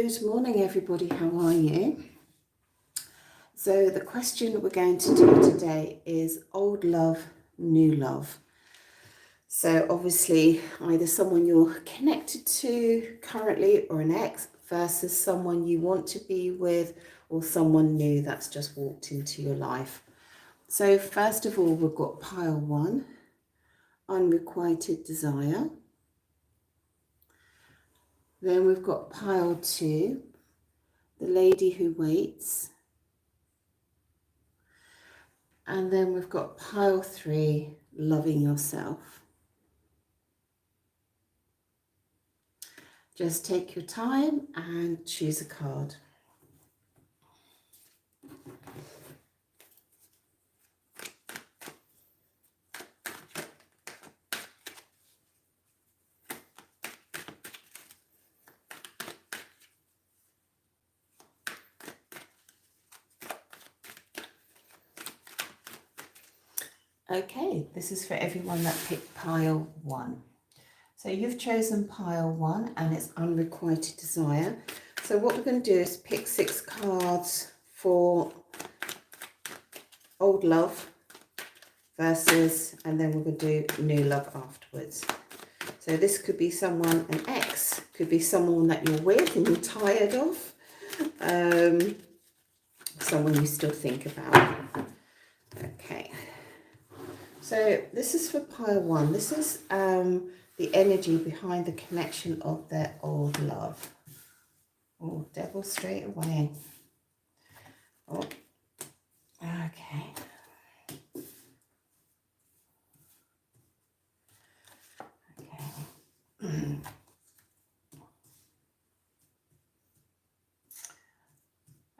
Good morning, everybody. How are you? So the question we're going to do today is old love, new love. So obviously either someone you're connected to currently or an ex versus someone you want to be with or someone new that's just walked into your life. So first of all, we've got pile 1, unrequited desire. Then we've got pile 2, the lady who waits. And then we've got pile 3, loving yourself. Just take your time and choose a card. Okay, this is for everyone that picked pile 1. So you've chosen pile 1 and it's unrequited desire. So what we're going to do is pick 6 cards for old love versus, and then we're going to do new love afterwards. So this could be someone, an ex, could be someone that you're with and you're tired of, someone you still think about. Okay. So this is for pile 1. This is the energy behind the connection of their old love. Oh, devil straight away. Oh, okay. Okay.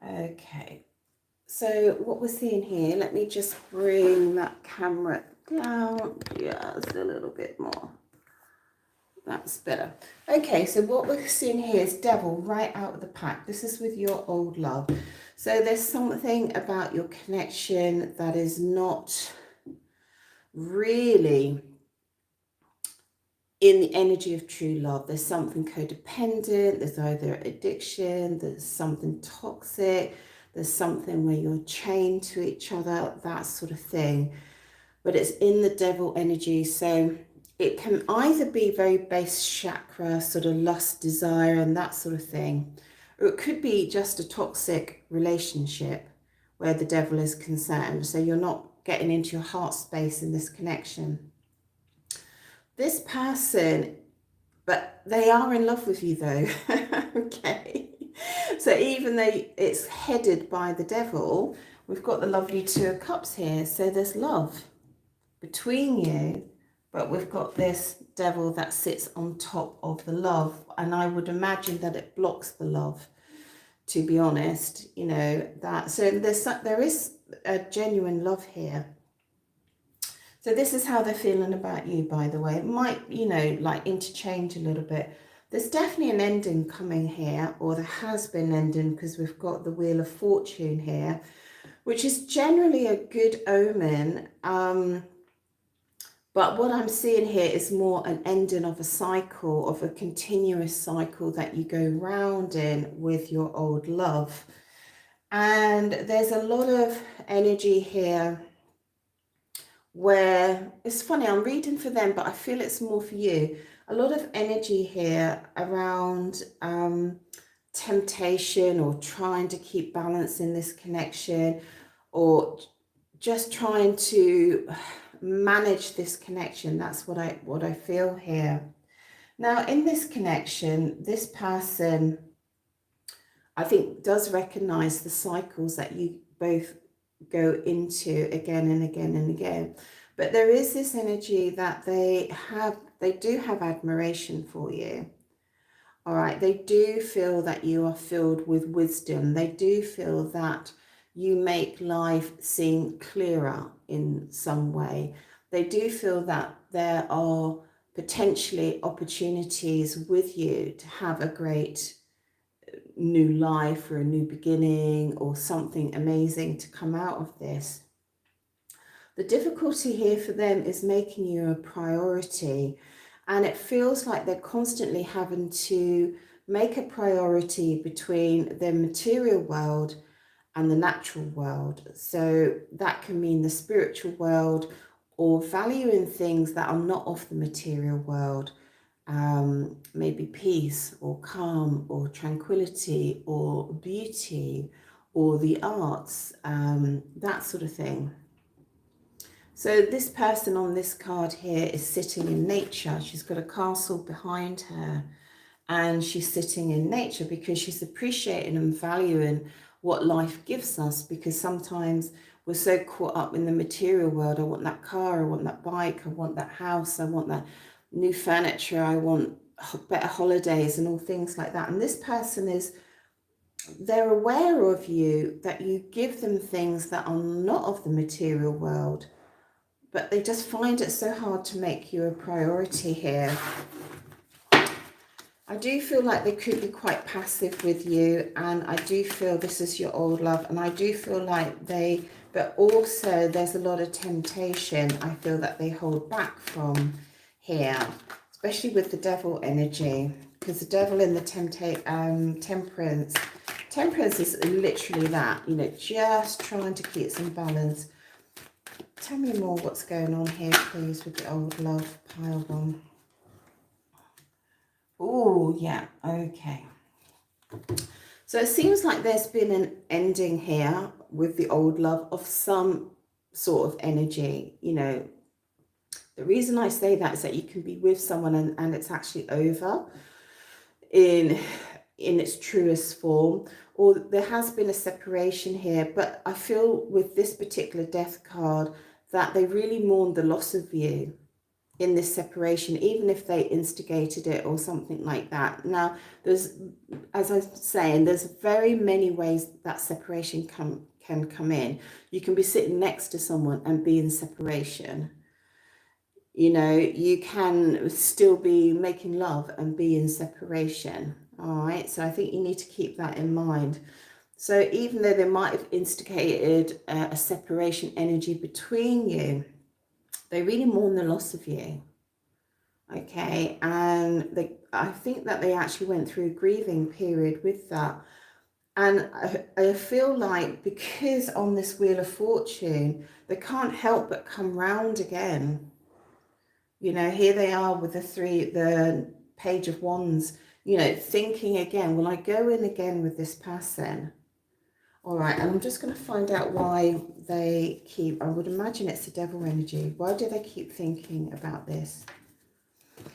Okay. So what we're seeing here, let me just bring that camera down just a little bit more. That's better. Okay, so what we're seeing here is devil right out of the pack. This is with your old love. So there's something about your connection that is not really in the energy of true love. There's something codependent, there's either addiction, there's something toxic, there's something where you're chained to each other, that sort of thing. But it's in the devil energy. So it can either be very base chakra, sort of lust, desire, and that sort of thing. Or it could be just a toxic relationship where the devil is concerned. So you're not getting into your heart space in this connection. This person, but they are in love with you though. Okay. So even though it's headed by the devil, we've got the lovely 2 of Cups here. So there's love between you, but we've got this devil that sits on top of the love. And I would imagine that it blocks the love, to be honest, you know, that. So there is a genuine love here. So this is how they're feeling about you, by the way. It might, you know, like interchange a little bit. There's definitely an ending coming here, or there has been ending, because we've got the Wheel of Fortune here, which is generally a good omen. But what I'm seeing here is more an ending of a cycle, of a continuous cycle that you go round in with your old love. And there's a lot of energy here where, it's funny, I'm reading for them, but I feel it's more for you. A lot of energy here around temptation, or trying to keep balance in this connection, or just trying to manage this connection. That's what I feel here. Now in this connection, this person, I think, does recognize the cycles that you both go into again and again and again. But there is this energy that they do have admiration for you. All right, they do feel that you are filled with wisdom. They do feel that you make life seem clearer in some way. They do feel that there are potentially opportunities with you to have a great new life, or a new beginning, or something amazing to come out of this. The difficulty here for them is making you a priority, and it feels like they're constantly having to make a priority between the material world and the natural world. So that can mean the spiritual world, or valuing things that are not of the material world. Maybe peace or calm or tranquility or beauty or the arts, that sort of thing. So this person on this card here is sitting in nature. She's got a castle behind her and she's sitting in nature because she's appreciating and valuing what life gives us, because sometimes we're so caught up in the material world. I want that car, I want that bike, I want that house, I want that new furniture, I want better holidays and all things like that. And this person is, they're aware of you, that you give them things that are not of the material world, but they just find it so hard to make you a priority here. I do feel like they could be quite passive with you, and I do feel this is your old love, and I do feel like they, but also there's a lot of temptation I feel that they hold back from here, especially with the devil energy, because the devil in the temperance is literally that, you know, just trying to keep some balance. Tell me more what's going on here, please, with the old love pile one. Oh, yeah, okay. So it seems like there's been an ending here with the old love of some sort of energy. You know, the reason I say that is that you can be with someone and it's actually over in its truest form, or there has been a separation here. But I feel with this particular death card that they really mourn the loss of you in this separation, even if they instigated it or something like that. Now, there's, as I'm saying, there's very many ways that separation can come in. You can be sitting next to someone and be in separation. You know, you can still be making love and be in separation. All right, so I think you need to keep that in mind. So even though they might have instigated a separation energy between you, they really mourn the loss of you. Okay, and I think that they actually went through a grieving period with that. And I feel like because on this Wheel of Fortune, they can't help but come round again. You know, here they are with the Page of Wands, you know, thinking again, will I go in again with this person? All right, and I'm just going to find out why they keep, I would imagine it's the devil energy. Why do they keep thinking about this?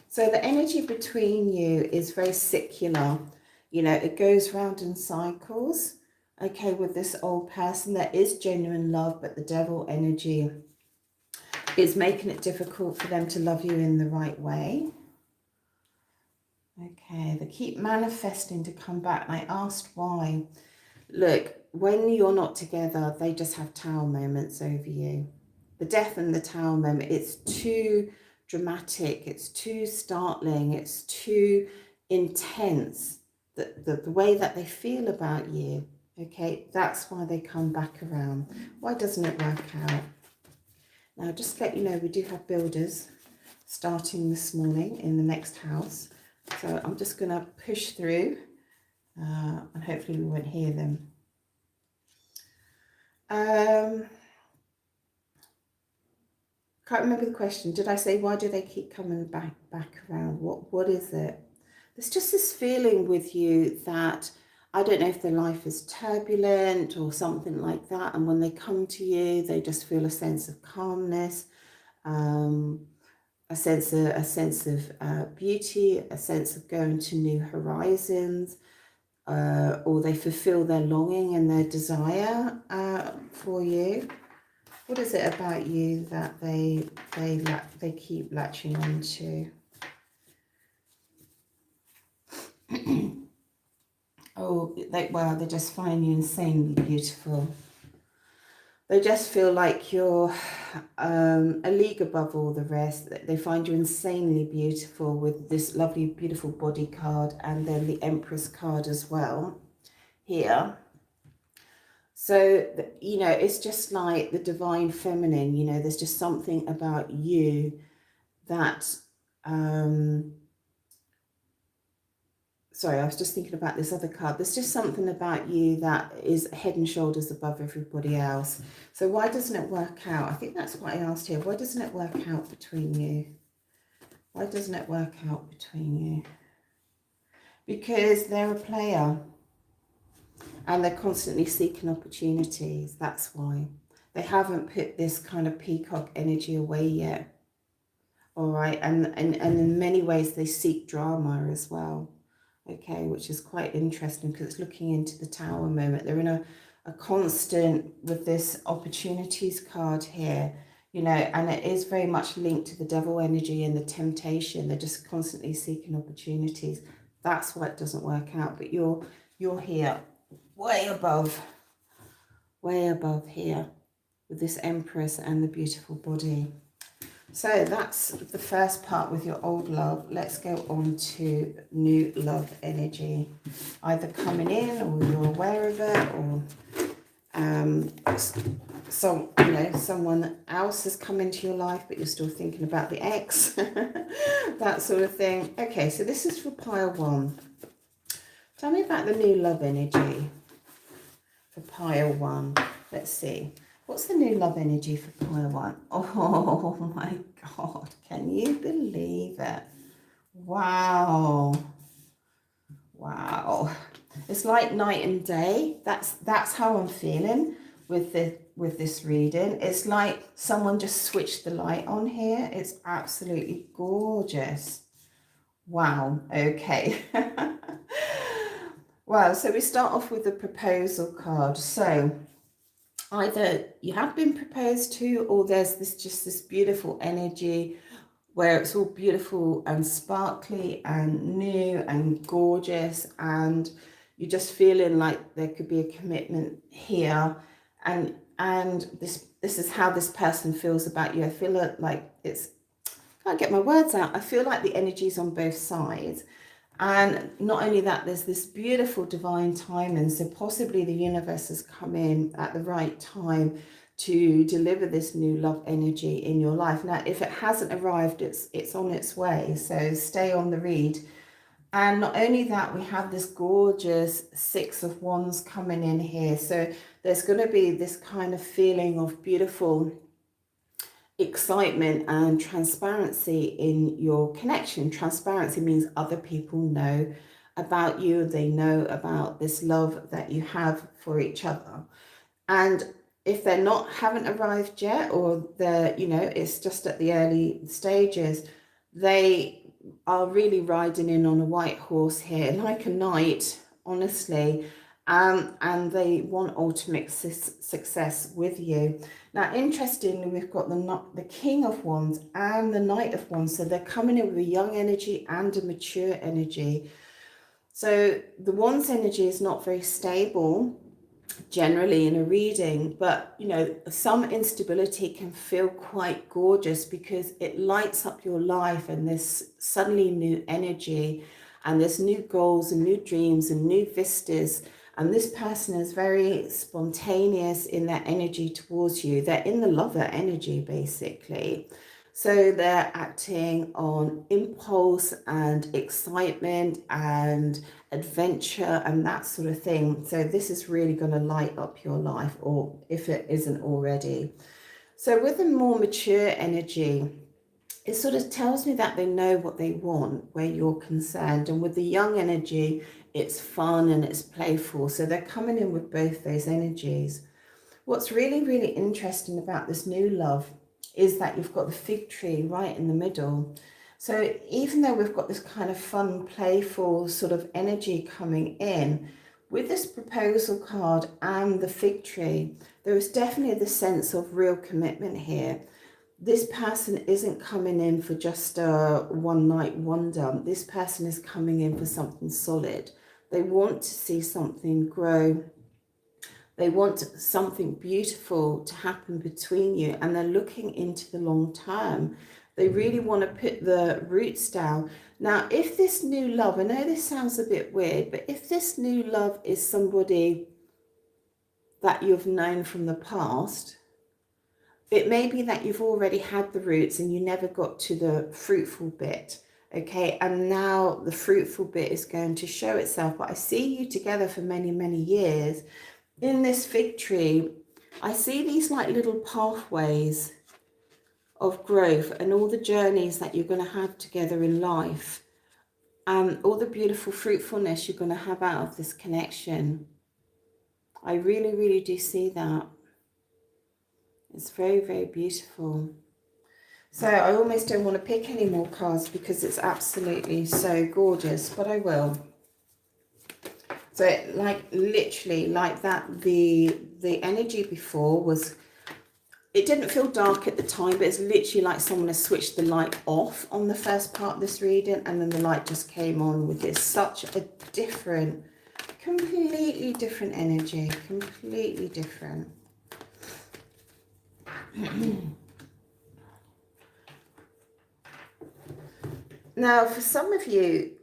So the energy between you is very secular. You know, it goes round in cycles. Okay, with this old person, there is genuine love, but the devil energy is making it difficult for them to love you in the right way. Okay, they keep manifesting to come back. And I asked why. Look, when you're not together, they just have tower moments over you. The death and the tower moment, it's too dramatic, it's too startling, it's too intense, the way that they feel about you. Okay, that's why they come back around. Why doesn't it work out? Now, just to let you know, we do have builders starting this morning in the next house. So I'm just going to push through and hopefully we won't hear them. Can't remember the question. Did I say, why do they keep coming back around? What is it? There's just this feeling with you that, I don't know if their life is turbulent or something like that. And when they come to you, they just feel a sense of calmness, a sense of beauty, a sense of going to new horizons, or they fulfill their longing and their desire for you. What is it about you that they keep latching on to? Oh, they just find you insanely beautiful. They just feel like you're a league above all the rest. They find you insanely beautiful with this lovely, beautiful body card, and then the Empress card as well here. So, you know, it's just like the divine feminine, you know, there's just something about you that, sorry, I was just thinking about this other card. There's just something about you that is head and shoulders above everybody else. So why doesn't it work out? I think that's what I asked here. Why doesn't it work out between you? Why doesn't it work out between you? Because they're a player and they're constantly seeking opportunities. That's why. They haven't put this kind of peacock energy away yet. All right. And in many ways, they seek drama as well. Okay, which is quite interesting because it's looking into the Tower moment. They're in a constant with this opportunities card here, you know, and it is very much linked to the devil energy and the temptation. They're just constantly seeking opportunities. That's why it doesn't work out. But you're here, way above here with this Empress and the beautiful body. So that's the first part with your old love. Let's go on to new love energy, either coming in or you're aware of it, or someone else has come into your life, but you're still thinking about the ex, that sort of thing. Okay, so this is for pile 1. Tell me about the new love energy for pile 1. Let's see. What's the new love energy for pile 1? Oh my God, can you believe it? Wow. Wow. It's like night and day. That's how I'm feeling with this reading. It's like someone just switched the light on here. It's absolutely gorgeous. Wow. Okay. Wow. So we start off with the proposal card. So either you have been proposed to, or there's this beautiful energy where it's all beautiful and sparkly and new and gorgeous, and you're just feeling like there could be a commitment here, and this is how this person feels about you. I feel like it's, can't get my words out. I feel like the energy's on both sides. And not only that, there's this beautiful divine timing. So possibly the universe has come in at the right time to deliver this new love energy in your life. Now, if it hasn't arrived, it's on its way. So stay on the read. And not only that, we have this gorgeous 6 of Wands coming in here. So there's going to be this kind of feeling of beautiful excitement and transparency in your connection. Transparency means other people know about you. They know about this love that you have for each other. And if they're haven't arrived yet, or they're, it's just at the early stages, they are really riding in on a white horse here, like a knight, honestly. And they want ultimate success with you. Now, interestingly, we've got the King of Wands and the Knight of Wands. So they're coming in with a young energy and a mature energy. So the Wands energy is not very stable generally in a reading, but some instability can feel quite gorgeous because it lights up your life, and this suddenly new energy, and there's new goals and new dreams and new vistas. And this person is very spontaneous in their energy towards you. They're in the lover energy, basically. So they're acting on impulse and excitement and adventure and that sort of thing. So this is really going to light up your life, or if it isn't already. So with a more mature energy, it sort of tells me that they know what they want where you're concerned. And with the young energy, it's fun and it's playful. So they're coming in with both those energies. What's really, really interesting about this new love is that you've got the fig tree right in the middle. So even though we've got this kind of fun, playful sort of energy coming in, with this proposal card and the fig tree, there is definitely the sense of real commitment here. This person isn't coming in for just a one-night wonder. This person is coming in for something solid. They want to see something grow. They want something beautiful to happen between you, and they're looking into the long term. They really want to put the roots down. Now, if this new love, I know this sounds a bit weird, but if this new love is somebody that you've known from the past, it may be that you've already had the roots and you never got to the fruitful bit. Okay, and now the fruitful bit is going to show itself. But I see you together for many, many years. In this fig tree, I see these like little pathways of growth and all the journeys that you're going to have together in life. All the beautiful fruitfulness you're going to have out of this connection. I really, really do see that. It's very, very beautiful. So I almost don't want to pick any more cards because it's absolutely so gorgeous, but I will. So like literally like that, the energy before was, it didn't feel dark at the time, but it's literally like someone has switched the light off on the first part of this reading, and then the light just came on with this. Such a different, completely different energy, completely different. Now, for some of you,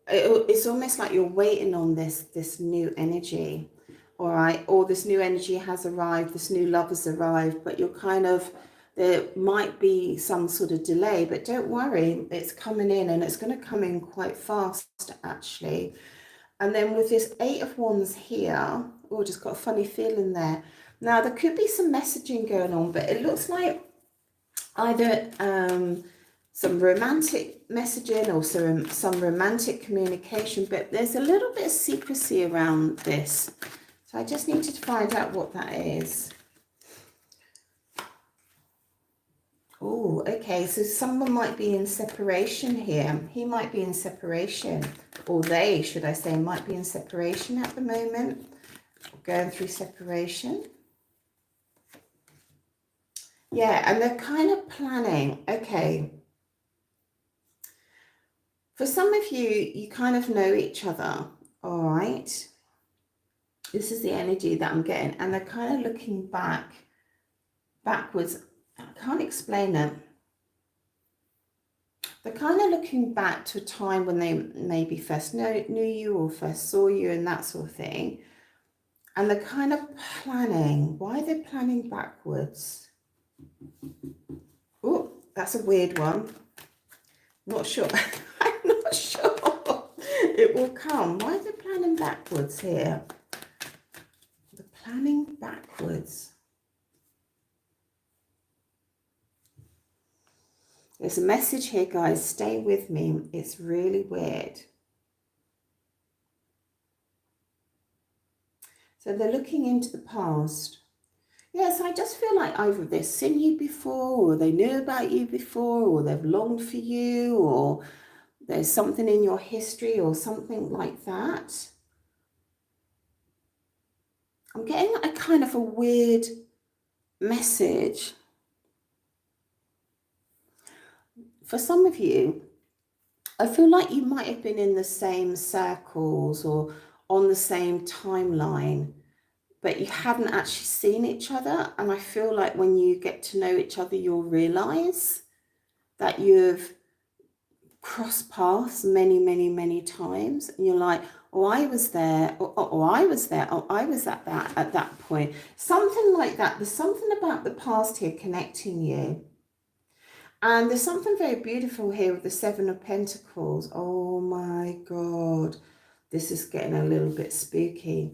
it's almost like you're waiting on this new energy, all right? Or this new energy has arrived, this new love has arrived, but you're kind of, there might be some sort of delay, but don't worry, it's coming in, and it's going to come in quite fast, actually. And then with this Eight of Wands here, oh, just got a funny feeling there. Now, there could be some messaging going on, but it looks like either some romantic messaging or some romantic communication, but there's a little bit of secrecy around this. So I just needed to find out what that is. Oh, okay, so someone might be in separation here. He might be in separation, or they, should I say, might be in separation at the moment, going through separation. Yeah, and they're kind of planning, okay. For some of you, you kind of know each other, all right? This is the energy that I'm getting, and they're kind of looking backwards. I can't explain it. They're kind of looking back to a time when they maybe first knew you or first saw you and that sort of thing. And they're kind of planning. Why are they planning backwards? Oh, that's a weird one. Not sure. I'm not sure. It will come. Why are they planning backwards here? They're planning backwards. There's a message here, guys. Stay with me. It's really weird. So they're looking into the past. Yes, I just feel like either they've seen you before, or they knew about you before, or they've longed for you, or there's something in your history or something like that. I'm getting a kind of a weird message. For some of you, I feel like you might have been in the same circles or on the same timeline, but you haven't actually seen each other. And I feel like when you get to know each other, you'll realize that you've crossed paths many, many, many times. And you're like, oh, I was there, or I was there, oh, I was at that point. Something like that. There's something about the past here connecting you. And there's something very beautiful here with the Seven of Pentacles. Oh my God, this is getting a little bit spooky.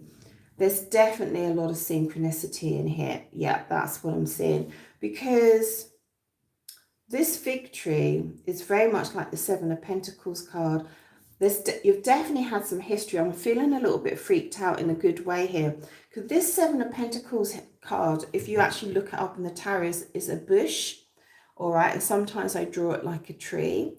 There's definitely a lot of synchronicity in here. Yeah, that's what I'm seeing. Because this fig tree is very much like the Seven of Pentacles card. You've definitely had some history. I'm feeling a little bit freaked out in a good way here. Because this Seven of Pentacles card, if you actually look it up in the tarot, is a bush. All right, and sometimes I draw it like a tree,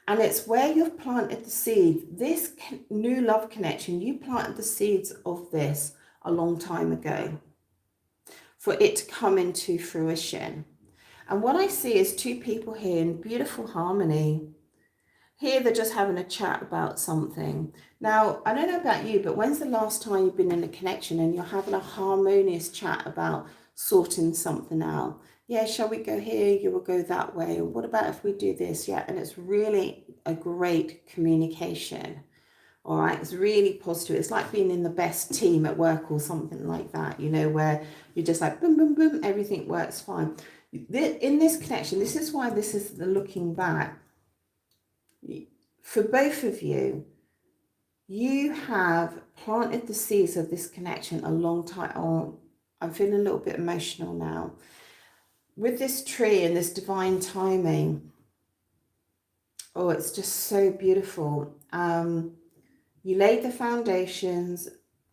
and it's where you've planted the seed. This new love connection, you planted the seeds of this a long time ago for it to come into fruition. And what I see is two people here in beautiful harmony. Here they're just having a chat about something. Now, I don't know about you, but when's the last time you've been in a connection and you're having a harmonious chat about sorting something out? Yeah, shall we go here? You will go that way. What about if we do this? Yeah, and it's really a great communication. All right, it's really positive. It's like being in the best team at work or something like that, you know, where you're just like, boom, boom, boom, everything works fine. In this connection, this is why this is the looking back. For both of you, you have planted the seeds of this connection a long time. Oh, I'm feeling a little bit emotional now. With this tree and this divine timing, oh, it's just so beautiful. You laid the foundations.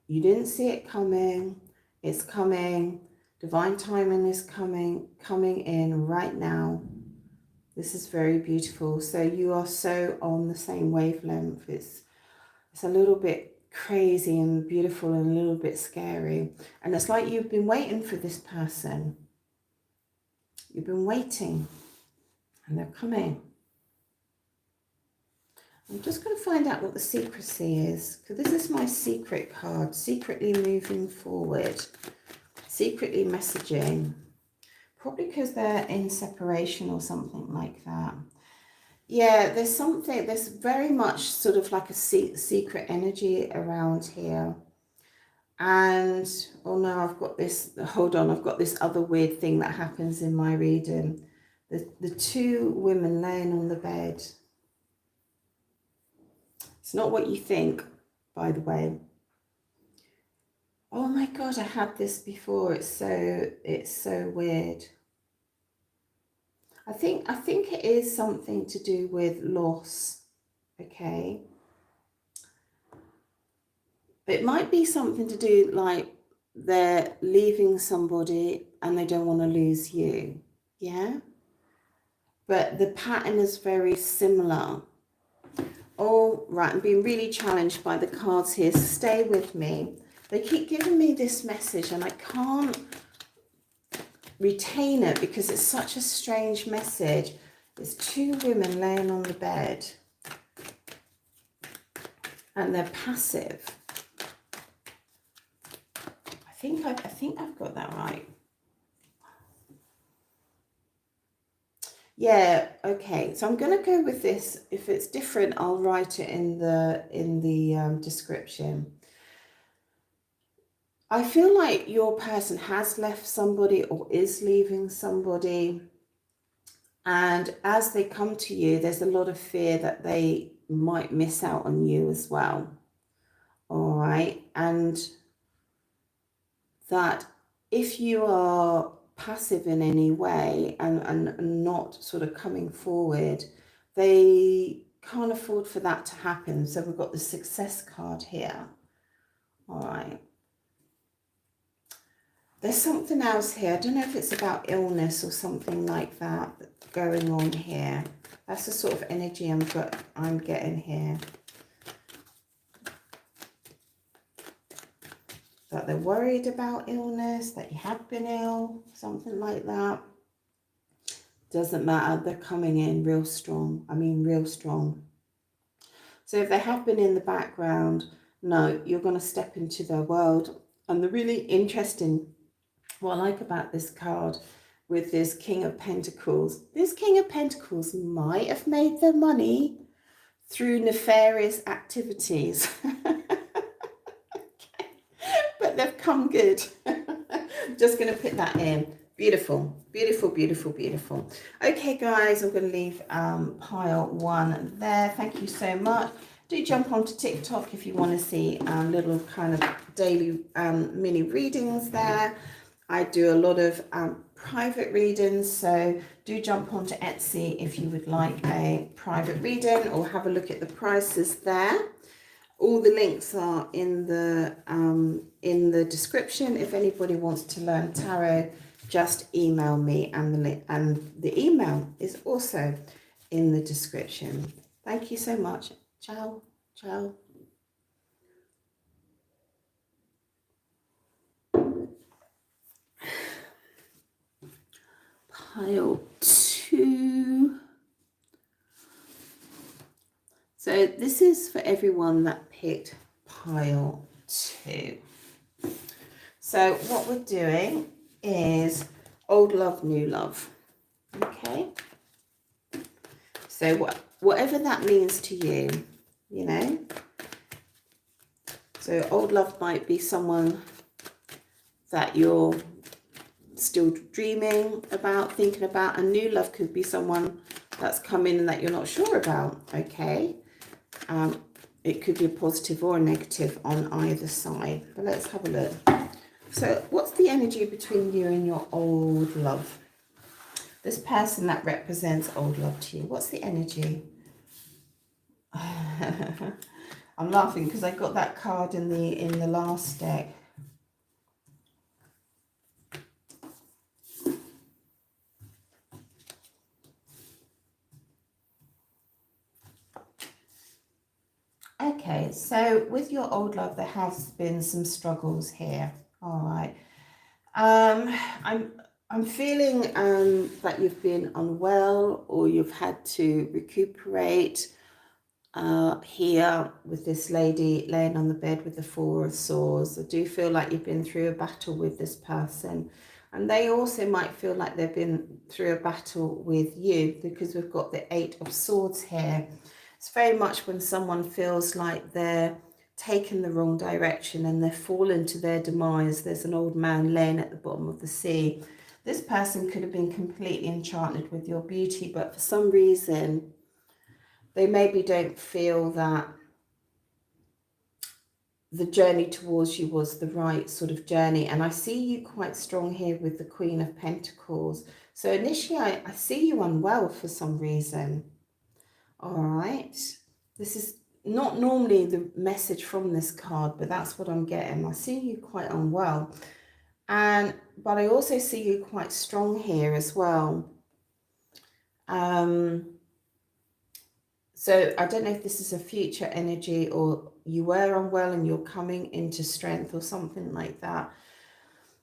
You didn't see it coming. It's coming. Divine timing is coming in right now. This is very beautiful. So you are so on the same wavelength. It's a little bit crazy and beautiful and a little bit scary. And it's like you've been waiting for this person. You've been waiting and they're coming. I'm just going to find out what the secrecy is, because this is my secret card. Secretly moving forward. Secretly messaging. Probably because they're in separation or something like that. Yeah, there's something, there's very much sort of like a secret energy around here. And, oh no, I've got this, hold on, I've got this other weird thing that happens in my reading. The two women laying on the bed. It's not what you think, by the way. Oh my God, I had this before. It's so weird. I think it is something to do with loss, okay? It might be something to do like they're leaving somebody and they don't want to lose you, yeah? But the pattern is very similar. Oh, right, I'm being really challenged by the cards here. Stay with me. They keep giving me this message and I can't retain it because it's such a strange message. There's two women laying on the bed and they're passive. I think I've got that right. Yeah, okay. So I'm going to go with this. If it's different, I'll write it in the description. I feel like your person has left somebody or is leaving somebody. And as they come to you, there's a lot of fear that they might miss out on you as well. All right. And that if you are passive in any way and not sort of coming forward, they can't afford for that to happen. So we've got the success card here. All right. There's something else here. I don't know if it's about illness or something like that going on here. That's the sort of energy I'm getting here. That they're worried about illness, that you have been ill, something like that. Doesn't matter, they're coming in real strong. I mean, real strong. So if they have been in the background, no, you're going to step into their world. And the really interesting, what I like about this card with this King of Pentacles, this King of Pentacles might have made their money through nefarious activities. But they've come good. Just going to put that in. Beautiful, beautiful, beautiful, beautiful. Okay, guys, I'm going to leave pile one there. Thank you so much. Do jump onto TikTok if you want to see little kind of daily mini readings there. I do a lot of private readings, so do jump onto Etsy if you would like a private reading or have a look at the prices there. All the links are in the description. If anybody wants to learn tarot, just email me, and the email is also in the description. Thank you so much. Ciao, ciao. Pile 2. So this is for everyone that picked pile 2. So what we're doing is old love, new love. Okay. So whatever that means to you, you know. So old love might be someone that you're still dreaming about, thinking about, and new love could be someone that's come in and that you're not sure about, okay? It could be a positive or a negative on either side, but let's have a look. So what's the energy between you and your old love? This person that represents old love to you, what's the energy? I'm laughing because I got that card in the last deck. Okay, so with your old love, there has been some struggles here. All right. I'm feeling that you've been unwell, or you've had to recuperate here with this lady laying on the bed with the Four of Swords. I do feel like you've been through a battle with this person, and they also might feel like they've been through a battle with you, because we've got the Eight of Swords here. It's very much when someone feels like they're taken the wrong direction and they're fallen to their demise. There's an old man laying at the bottom of the sea. This person could have been completely enchanted with your beauty, but for some reason they maybe don't feel that the journey towards you was the right sort of journey. And I see you quite strong here with the Queen of Pentacles. So initially I see you unwell for some reason. All right. This is not normally the message from this card, but that's what I'm getting. I see you quite unwell. But I also see you quite strong here as well. So I don't know if this is a future energy, or you were unwell and you're coming into strength or something like that.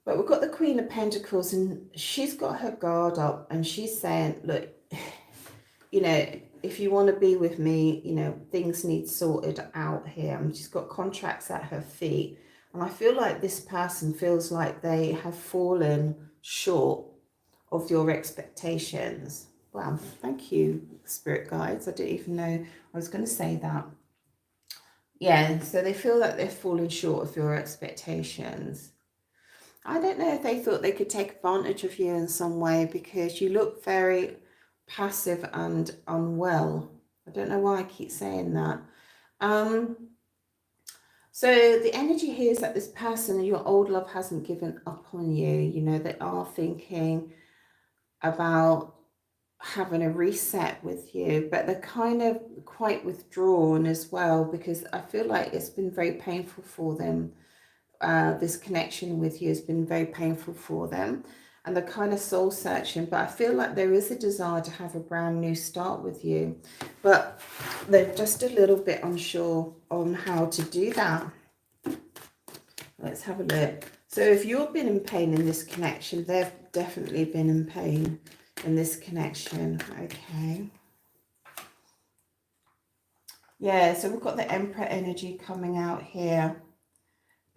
But we've got the Queen of Pentacles, and she's got her guard up and she's saying, look, you know, if you want to be with me, you know, things need sorted out here. And she's got contracts at her feet. And I feel like this person feels like they have fallen short of your expectations. Wow, thank you, Spirit Guides. I didn't even know I was going to say that. Yeah, so they feel like they're falling short of your expectations. I don't know if they thought they could take advantage of you in some way, because you look very passive and unwell. I don't know why I keep saying that. So the energy here is that this person, your old love, hasn't given up on you. You know, they are thinking about having a reset with you, but they're kind of quite withdrawn as well, because I feel like it's been very painful for them. This connection with you has been very painful for them, and they're kind of soul searching, but I feel like there is a desire to have a brand new start with you, but they're just a little bit unsure on how to do that. Let's have a look. So if you've been in pain in this connection, they've definitely been in pain in this connection. Okay. Yeah, so we've got the Emperor energy coming out here.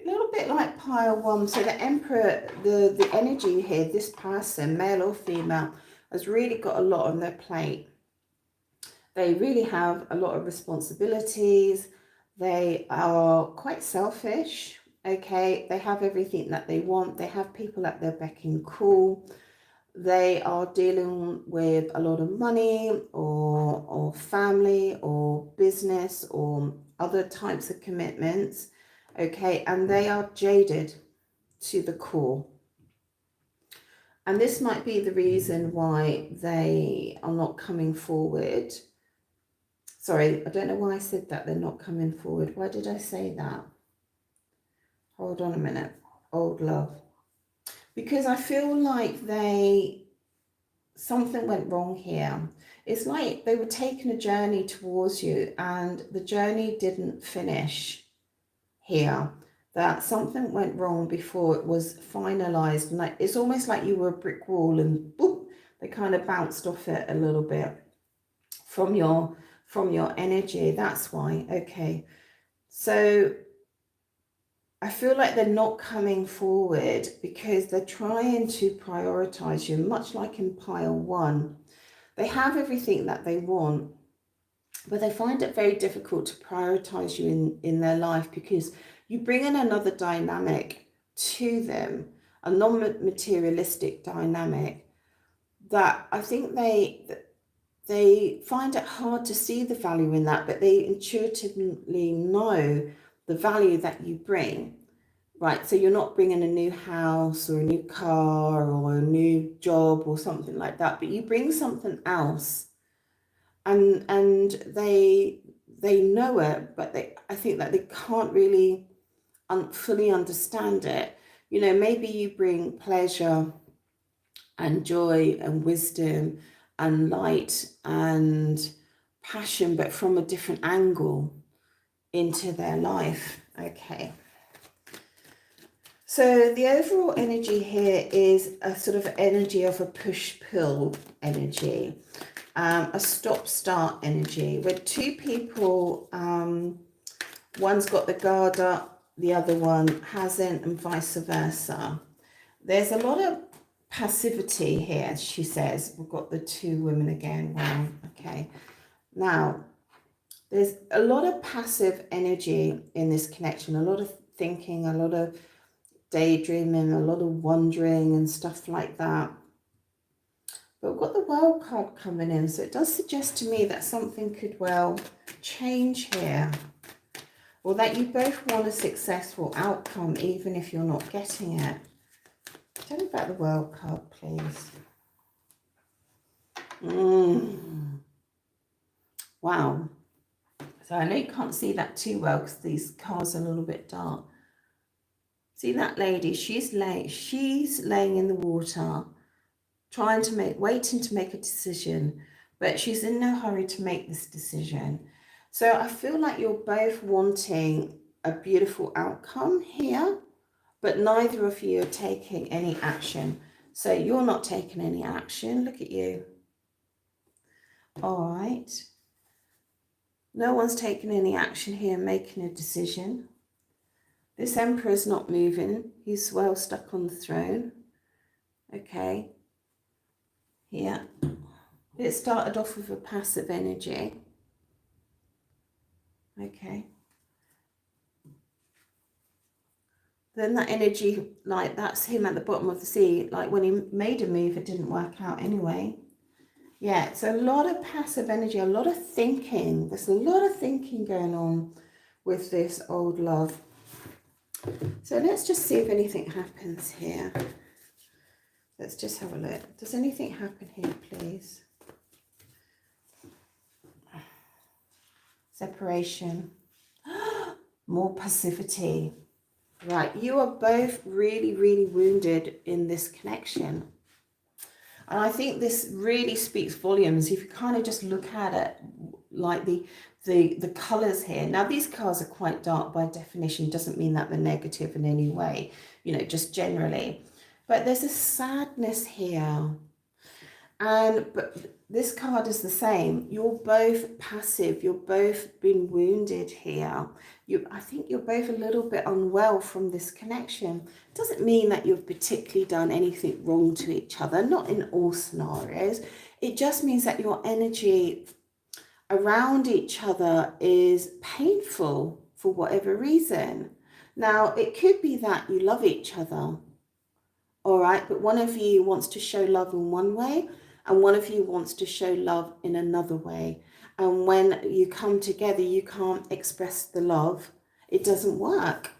A little bit like pile one. So the Emperor, the energy here, this person, male or female, has really got a lot on their plate. They really have a lot of responsibilities. They are quite selfish. Okay, they have everything that they want. They have people at their beck and call. They are dealing with a lot of money, or family, or business, or other types of commitments. Okay, and they are jaded to the core. And this might be the reason why they are not coming forward. Sorry, I don't know why I said that they're not coming forward. Why did I say that? Hold on a minute. Old love. Because I feel like something went wrong here. It's like they were taking a journey towards you and the journey didn't finish here. That something went wrong before it was finalized. And like, it's almost like you were a brick wall and boop, they kind of bounced off it a little bit from your energy. That's why. Okay. So I feel like they're not coming forward because they're trying to prioritize you, much like in pile one. They have everything that they want, but they find it very difficult to prioritize you in their life, because you bring in another dynamic to them, a non-materialistic dynamic, that I think they find it hard to see the value in that, but they intuitively know the value that you bring, right? So you're not bringing a new house or a new car or a new job or something like that, but you bring something else, and they know it, but I think that they can't really fully understand it. You know, maybe you bring pleasure and joy and wisdom and light and passion, but from a different angle into their life. Okay. So the overall energy here is a sort of energy of a push-pull energy, a stop-start energy, where two people, one's got the guard up, the other one hasn't, and vice versa. There's a lot of passivity here, she says. We've got the two women again. Wow, okay. Now, there's a lot of passive energy in this connection, a lot of thinking, a lot of daydreaming, a lot of wondering and stuff like that. But we've got the World card coming in, so it does suggest to me that something could well change here, or that you both want a successful outcome even if you're not getting it. Tell me about the World card, please. Wow. So I know you can't see that too well because these cards are a little bit dark. See that lady? She's laying in the water, waiting to make a decision, but she's in no hurry to make this decision. So I feel like you're both wanting a beautiful outcome here, but neither of you are taking any action. So you're not taking any action. Look at you. All right. No one's taking any action here, making a decision. This emperor's not moving. He's well stuck on the throne. Okay. Yeah. It started off with a passive energy. Okay. Then that energy, like that's him at the bottom of the sea. Like when he made a move, it didn't work out anyway. Yeah, it's a lot of passive energy, a lot of thinking. There's a lot of thinking going on with this old love. So let's just see if anything happens here. Let's just have a look. Does anything happen here, please? Separation. More passivity. Right, you are both really, really wounded in this connection. And I think this really speaks volumes if you kind of just look at it, like the colours here. Now, these cards are quite dark by definition. Doesn't mean that they're negative in any way, you know, just generally. But there's a sadness here. But this card is the same. You're both passive. You're both been wounded here. I think you're both a little bit unwell from this connection. Doesn't mean that you've particularly done anything wrong to each other. Not in all scenarios. It just means that your energy around each other is painful for whatever reason. Now, it could be that you love each other. All right, but one of you wants to show love in one way, and one of you wants to show love in another way. And when you come together, you can't express the love. It doesn't work.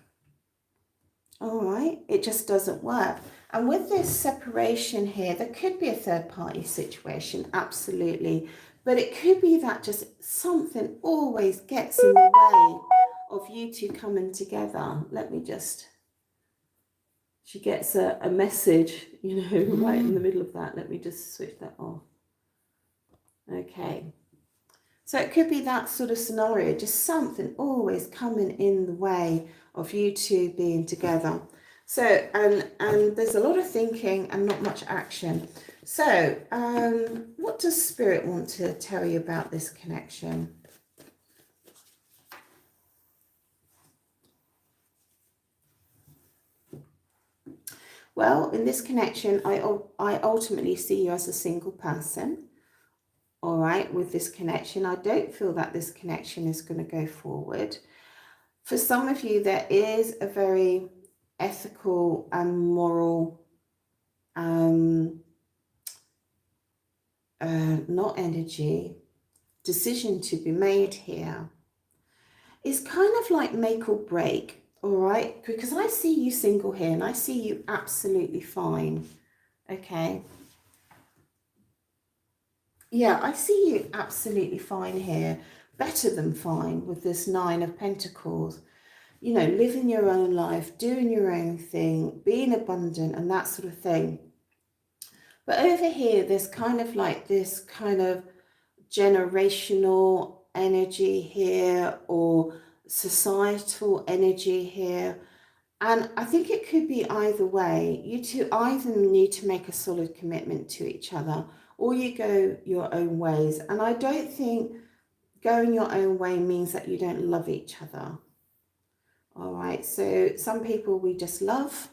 All right, it just doesn't work. And with this separation here, there could be a third party situation, absolutely. But it could be that just something always gets in the way of you two coming together. Let me just... She gets a message, you know, right in the middle of that. Let me just switch that off. Okay. So it could be that sort of scenario, just something always coming in the way of you two being together. So, and there's a lot of thinking and not much action. So, what does Spirit want to tell you about this connection? Well, in this connection, I ultimately see you as a single person. All right, with this connection, I don't feel that this connection is going to go forward. For some of you, there is a very ethical and moral not energy, decision to be made here. It's kind of like make or break, all right? Because I see you single here and I see you absolutely fine, okay? Yeah, I see you absolutely fine here, better than fine with this Nine of Pentacles. You know, living your own life, doing your own thing, being abundant and that sort of thing. But over here, there's kind of like this kind of generational energy here or societal energy here. And I think it could be either way. You two either need to make a solid commitment to each other or you go your own ways. And I don't think going your own way means that you don't love each other. All right. So some people we just love,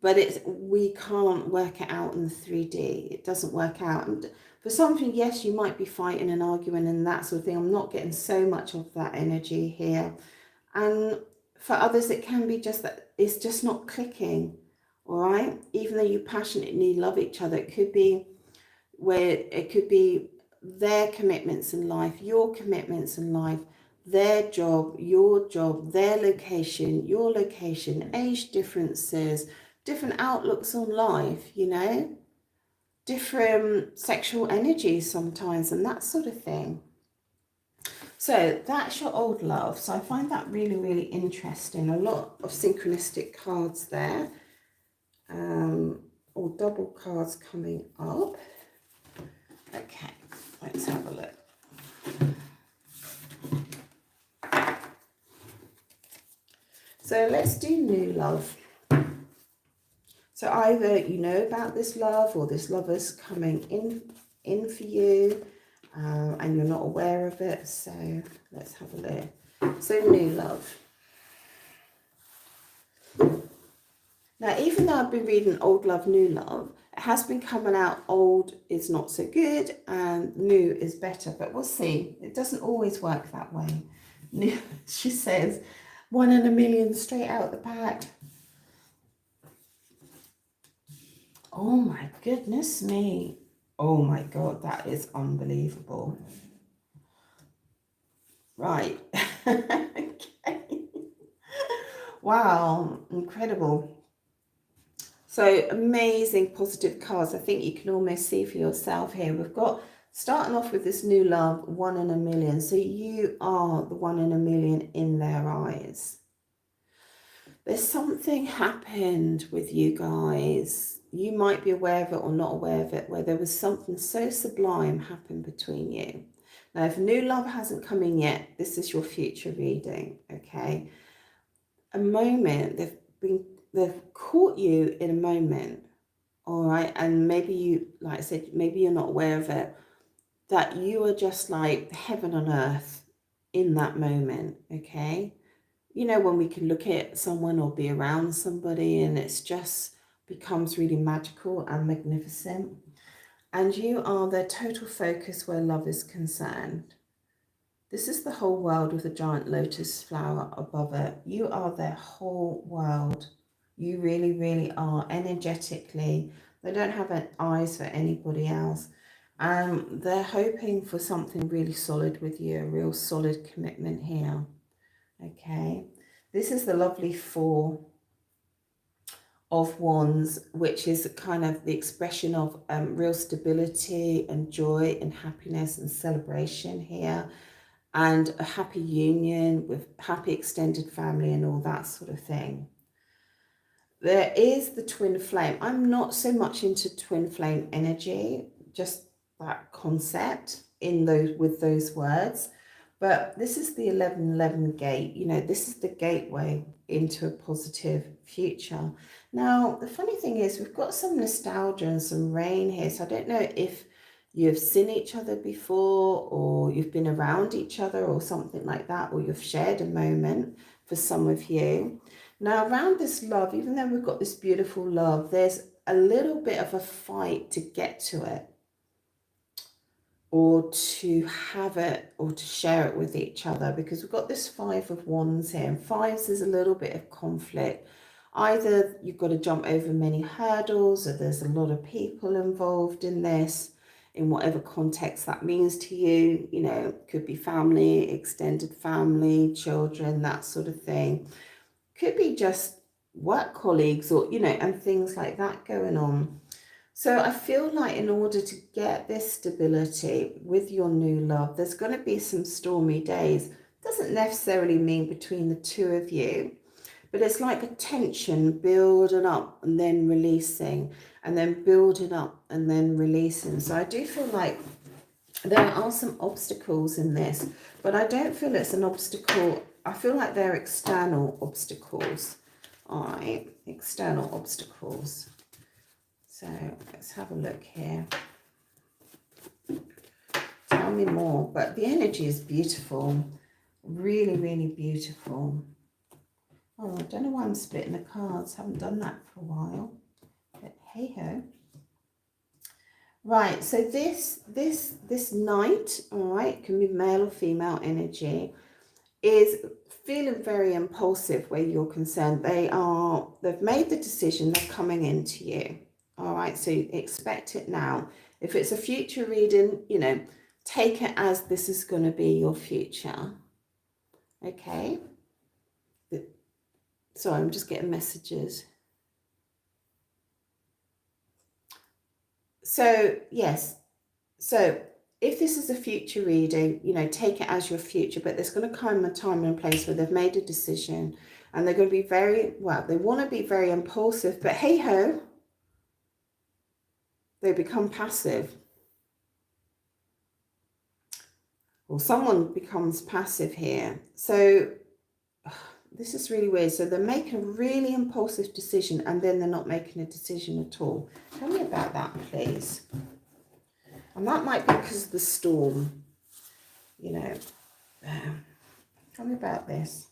but we can't work it out in the 3D. It doesn't work out. And for something, yes, you might be fighting and arguing and that sort of thing. I'm not getting so much of that energy here. And for others, it can be just that it's just not clicking, all right? Even though you passionately love each other, it could be their commitments in life, your commitments in life, their job, your job, their location, your location, age differences, different outlooks on life, you know, different sexual energies sometimes and that sort of thing. So that's your old love. So I find that really, really interesting. A lot of synchronistic cards there, or double cards coming up. Okay, let's have a look. So let's do new love. So either you know about this love or this love is coming in for you. And you're not aware of it, so let's have a look. So new love. Now, even though I've been reading old love, new love, it has been coming out old is not so good and new is better, but we'll see. It doesn't always work that way. New, she says, 1 in a million straight out the pack. Oh my goodness me. Oh my God, that is unbelievable. Right. Okay. Wow, incredible. So amazing positive cards. I think you can almost see for yourself here. We've got, starting off with this new love, 1 in a million. So you are the 1 in a million in their eyes. There's something happened with you guys. You might be aware of it or not aware of it, where there was something so sublime happened between you. Now, if new love hasn't come in yet, this is your future reading, okay? A moment, they've caught you in a moment, all right? And maybe you, like I said, maybe you're not aware of it, that you are just like heaven on earth in that moment, okay? You know, when we can look at someone or be around somebody and it's just becomes really magical and magnificent. And you are their total focus where love is concerned. This is the whole world with a giant lotus flower above it. You are their whole world. You really, really are energetically. They don't have eyes for anybody else. They're hoping for something really solid with you, a real solid commitment here. Okay. This is the lovely 4 of Wands, which is kind of the expression of real stability and joy and happiness and celebration here, and a happy union with happy extended family and all that sort of thing. There is the twin flame. I'm not so much into twin flame energy, just that concept in those with those words. But this is the 1111 gate. You know, this is the gateway into a positive future. Now, the funny thing is we've got some nostalgia and some rain here. So I don't know if you've seen each other before or you've been around each other or something like that, or you've shared a moment for some of you. Now, around this love, even though we've got this beautiful love, there's a little bit of a fight to get to it, or to have it, or to share it with each other, because we've got this 5 of Wands here, and 5s is a little bit of conflict. Either you've got to jump over many hurdles, or there's a lot of people involved in this. in whatever context that means to you. You know, it could be family, extended family, children, that sort of thing. Could be just work colleagues, or, you know, and things like that going on. So I feel like in order to get this stability with your new love, there's going to be some stormy days. Doesn't necessarily mean between the two of you, but it's like a tension building up and then releasing, and then building up and then releasing. So I do feel like there are some obstacles in this, but I don't feel it's an obstacle. I feel like they're external obstacles. All right, external obstacles. So let's have a look here. Tell me more. But the energy is beautiful. Really, really beautiful. Oh, I don't know why I'm splitting the cards. Haven't done that for a while. But hey ho. Right, so this knight, all right, can be male or female energy, is feeling very impulsive where you're concerned. They've made the decision, they're coming into you. All right, so expect it now. If it's a future reading, you know, take it as this is going to be your future. Okay. Sorry, I'm just getting messages. So, yes. So, if this is a future reading, you know, take it as your future, but there's going to come a time and a place where they've made a decision and they're going to be very, well, they want to be very impulsive, but hey ho, they become passive. Or someone becomes passive here. So this is really weird. So they're making a really impulsive decision and then they're not making a decision at all. Tell me about that, please. And that might be because of the storm, you know. Tell me about this.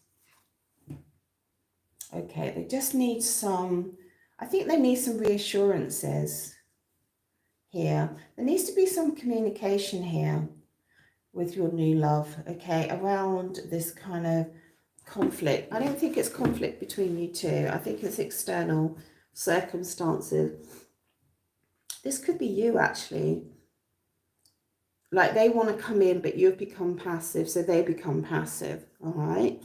Okay, they just need some, I think they need some reassurances here. There needs to be some communication here with your new love, okay, around this kind of conflict. I don't think it's conflict between you two. I think it's external circumstances. This could be you, actually. Like they want to come in, but you've become passive, so they become passive, all right?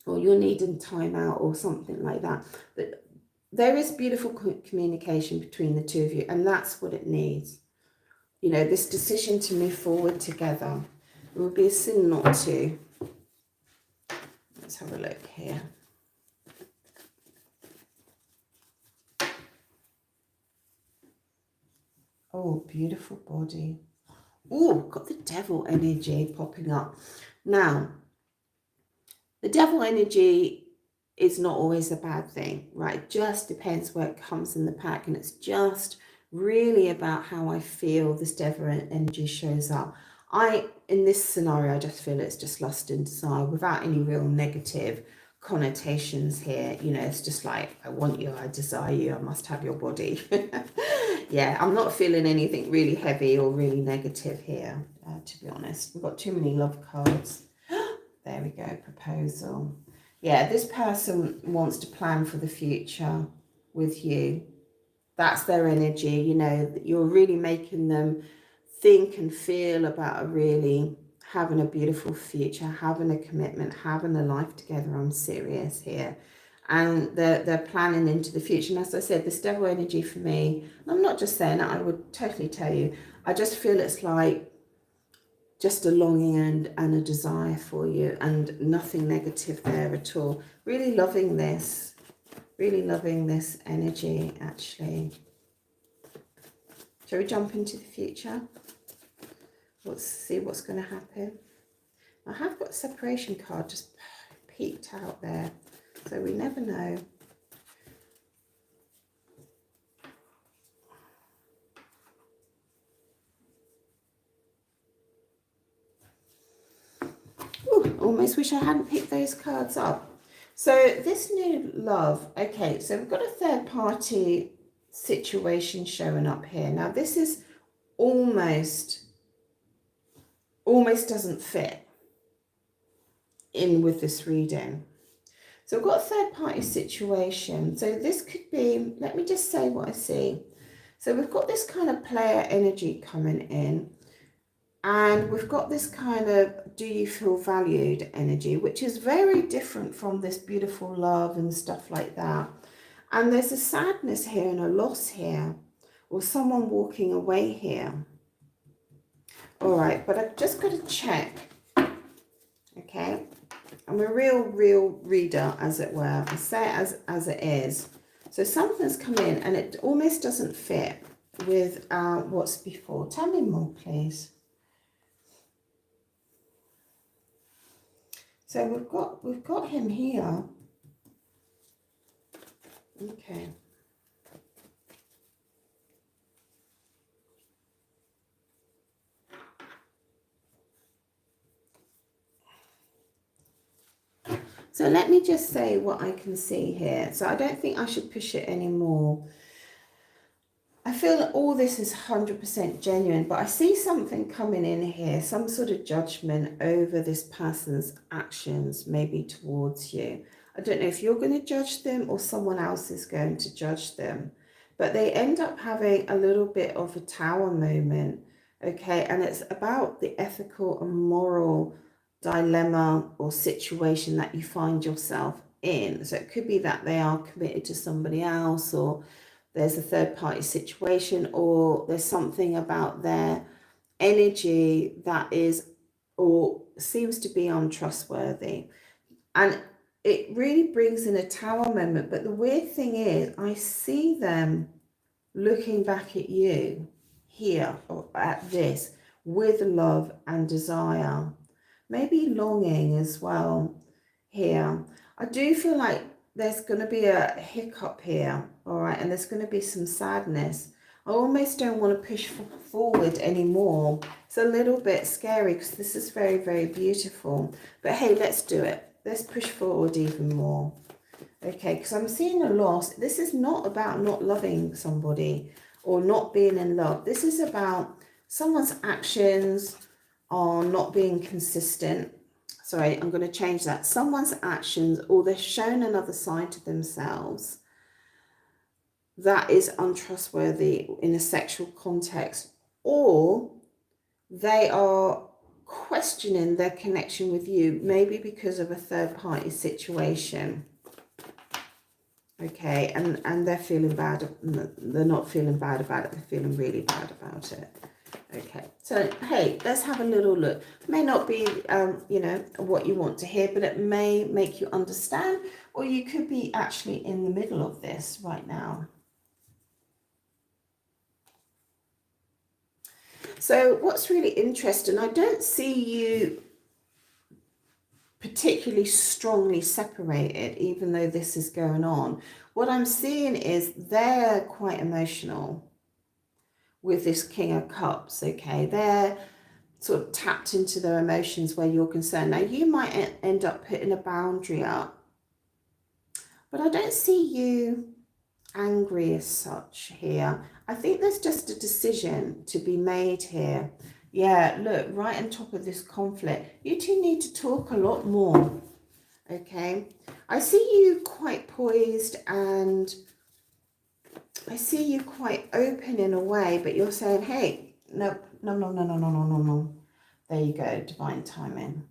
Or you're needing time out or something like that. But there is beautiful communication between the two of you, and that's what it needs. You know, this decision to move forward together. It would be a sin not to. Let's have a look here. Oh, beautiful body. Oh, got the devil energy popping up. Now, the devil energy is not always a bad thing, right? It just depends where it comes in the pack, and it's just really about how I feel this devil energy shows up. In this scenario, I just feel it's just lust and desire without any real negative connotations here. You know, it's just like, I want you, I desire you, I must have your body. Yeah, I'm not feeling anything really heavy or really negative here, to be honest. We've got too many love cards. There we go, proposal. Yeah, this person wants to plan for the future with you. That's their energy, you know, you're really making them think and feel about really having a beautiful future, having a commitment, having a life together. I'm serious here. And they're planning into the future. And as I said, this devil energy for me, I'm not just saying that, I would totally tell you, I just feel it's like just a longing and a desire for you, and nothing negative there at all. Really loving this energy, actually. Shall we jump into the future? Let's see what's going to happen. I have got a separation card just peeked out there, so we never know. Ooh, almost wish I hadn't picked those cards up. So this new love, okay, so we've got a third party situation showing up here. Now this is almost doesn't fit in with this reading. So we've got a third party situation. So this could be, let me just say what I see. So we've got this kind of player energy coming in. And we've got this kind of do you feel valued energy, which is very different from this beautiful love and stuff like that. And there's a sadness here and a loss here, or someone walking away here. All right, but I've just got to check. Okay, I'm a real reader, as it were. I say it as it is. So something's come in and it almost doesn't fit with what's before. Tell me more, please. So we've got him here. Okay. So let me just say what I can see here. So I don't think I should push it anymore. I feel that all this is 100% genuine, but I see something coming in here, some sort of judgment over this person's actions, maybe towards you. I don't know if you're going to judge them or someone else is going to judge them, but they end up having a little bit of a tower moment, okay? And it's about the ethical and moral dilemma or situation that you find yourself in. So it could be that they are committed to somebody else, or there's a third party situation, or there's something about their energy that is or seems to be untrustworthy. And it really brings in a tower moment. But the weird thing is, I see them looking back at you here, or at this, with love and desire, maybe longing as well here. I do feel like there's going to be a hiccup here, all right, and there's going to be some sadness. I almost don't want to push forward anymore. It's a little bit scary because this is very beautiful. But hey, let's do it. Let's push forward even more. Okay, because I'm seeing a loss. This is not about not loving somebody or not being in love. This is about someone's actions are not being consistent. Sorry, I'm going to change that. Someone's actions, or they've shown another side to themselves that is untrustworthy in a sexual context, or they are questioning their connection with you, maybe because of a third party situation. Okay, and they're feeling bad. They're not feeling bad about it. They're feeling really bad about it. Okay, so hey, let's have a little look. May not be, you know, what you want to hear, but it may make you understand, or you could be actually in the middle of this right now. So what's really interesting, I don't see you particularly strongly separated, even though this is going on. What I'm seeing is they're quite emotional with this King of Cups, okay? They're sort of tapped into their emotions where you're concerned. Now, you might end up putting a boundary up, but I don't see you angry as such here. I think there's just a decision to be made here. Yeah, look, right on top of this conflict. You two need to talk a lot more, okay? I see you quite poised, and I see you quite open in a way, but you're saying, hey, no. There you go, divine timing.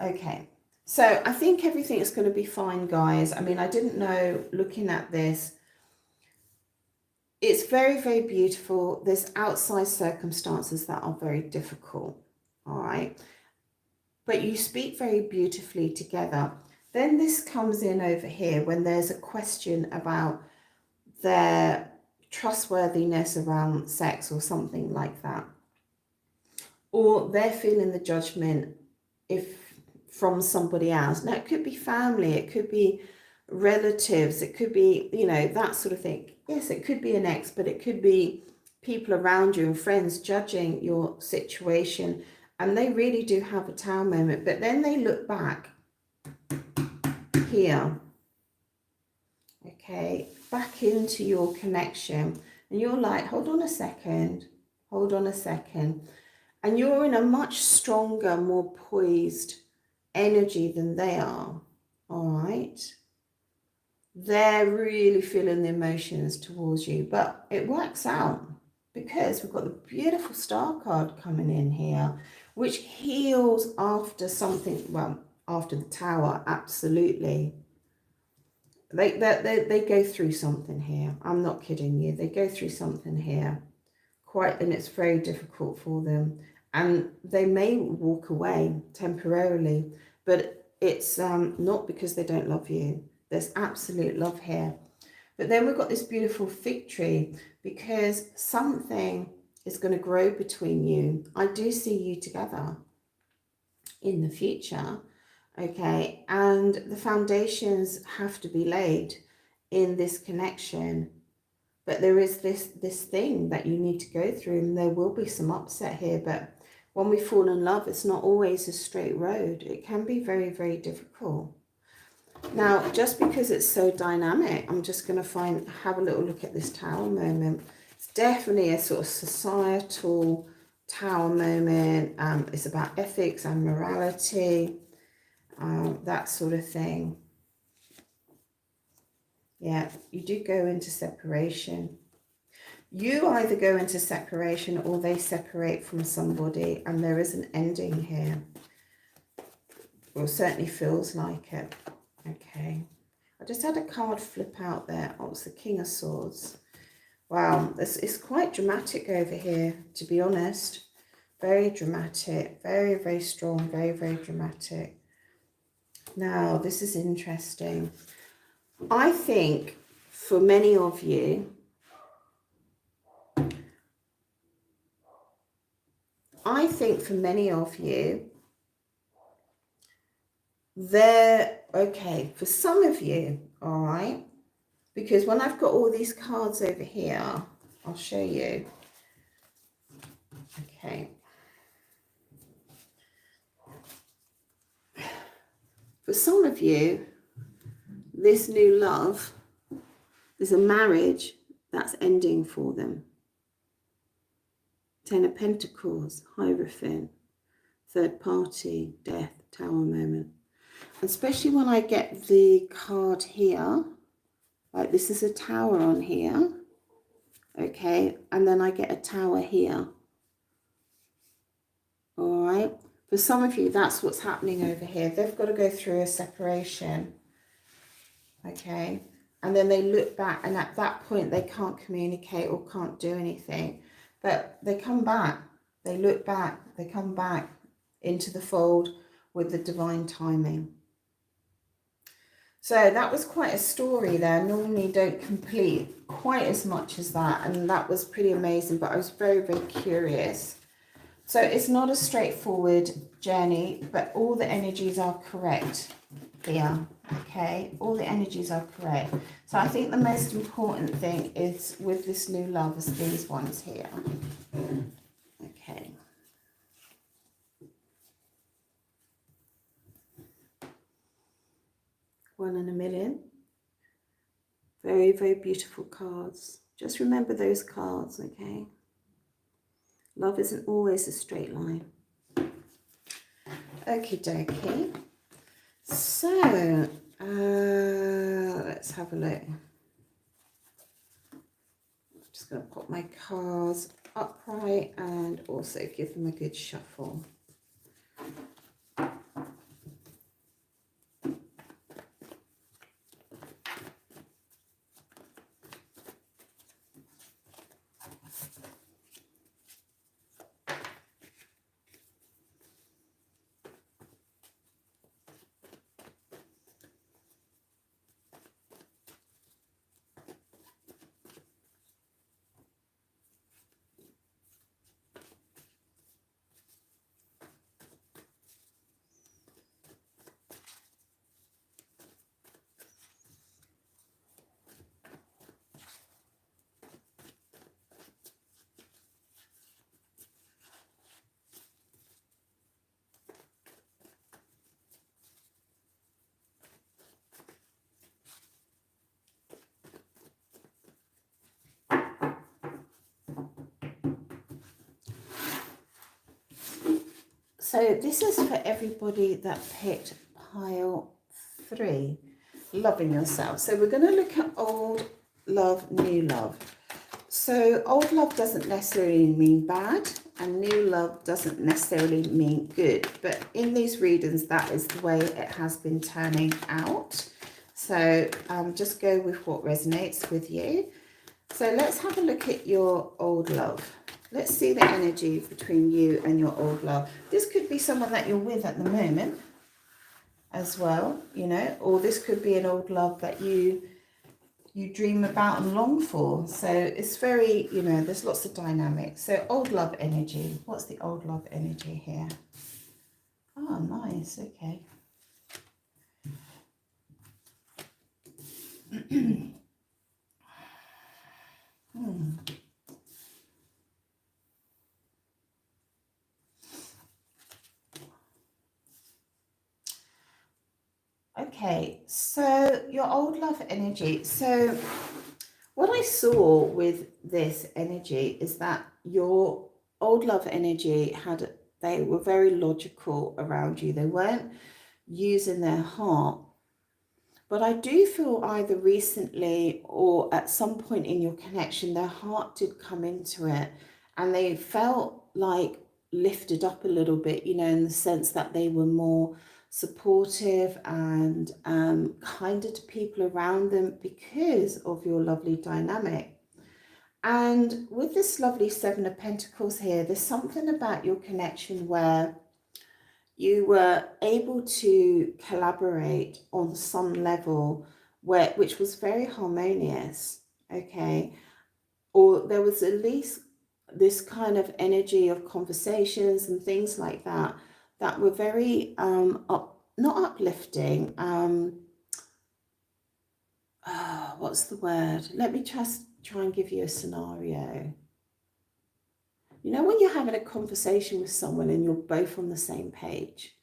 Okay. So I think everything is going to be fine, guys. I mean, I didn't know, looking at this, it's very beautiful. There's outside circumstances that are very difficult, all right? But you speak very beautifully together. Then this comes in over here when there's a question about their trustworthiness around sex or something like that. Or they're feeling the judgment from somebody else. Now, it could be family, it could be relatives, it could be, you know, that sort of thing. Yes, it could be an ex, but it could be people around you and friends judging your situation. And they really do have a tower moment. But then they look back here, okay, back into your connection. And you're like, hold on a second. And you're in a much stronger, more poised energy than they are, all right? They're really feeling the emotions towards you, but it works out because we've got the beautiful star card coming in here, which heals after something, well, after the tower, absolutely. They go through something here. I'm not kidding you. They go through something here, and it's very difficult for them. And they may walk away temporarily, but it's not because they don't love you. There's absolute love here. But then we've got this beautiful fig tree because something is going to grow between you. I do see you together in the future, okay? And the foundations have to be laid in this connection. But there is this thing that you need to go through, and there will be some upset here. But when we fall in love, it's not always a straight road. It can be very, very difficult. Now, just because it's so dynamic, I'm just going to have a little look at this tower moment. It's definitely a sort of societal tower moment. It's about ethics and morality, that sort of thing. Yeah, you do go into separation. You either go into separation or they separate from somebody, and there is an ending here. Well, it certainly feels like it. Okay. I just had a card flip out there. Oh, it's the King of Swords. Wow, it's quite dramatic over here, to be honest. Very dramatic. Very, very strong. Very, very dramatic. Now, this is interesting. I think for many of you, okay, for some of you, all right, because when I've got all these cards over here, I'll show you. Okay. For some of you, this new love, there's a marriage that's ending for them. Ten of Pentacles, Hierophant, third party, death, tower moment. And especially when I get the card here, like this is a tower on here, okay, and then I get a tower here. All right, for some of you, that's what's happening over here. They've got to go through a separation, okay, and then they look back, and at that point they can't communicate or can't do anything, but they come back, they look back, they come back into the fold with the divine timing. So that was quite a story there. Normally don't complete quite as much as that, and that was pretty amazing, but I was very, very curious. So it's not a straightforward journey, but all the energies are correct here, okay? All the energies are correct. So I think the most important thing is with this new love is these ones here. Okay. One in a million. Very, very beautiful cards. Just remember those cards, okay? Love isn't always a straight line. Okie dokie. So, let's have a look. I'm just going to put my cards upright and also give them a good shuffle. So this is for everybody that picked pile 3. loving yourself. So we're going to look at old love, new love. So old love doesn't necessarily mean bad, and new love doesn't necessarily mean good. But in these readings, that is the way it has been turning out. So just go with what resonates with you. So let's have a look at your old love. Let's see the energy between you and your old love. This could be someone that you're with at the moment as well, you know, or this could be an old love that you dream about and long for. So it's very, you know, there's lots of dynamics. So old love energy. What's the old love energy here? Oh, nice. Okay. Okay, so your old love energy. So what I saw with this energy is that your old love energy they were very logical around you. They weren't using their heart. But I do feel either recently or at some point in your connection, their heart did come into it and they felt like lifted up a little bit, you know, in the sense that they were more supportive and kinder to people around them because of your lovely dynamic. And with this lovely Seven of Pentacles here, there's something about your connection where you were able to collaborate on some level which was very harmonious, okay? Or there was at least this kind of energy of conversations and things like that that were very not uplifting. What's the word? Let me just try and give you a scenario. You know, when you're having a conversation with someone and you're both on the same page,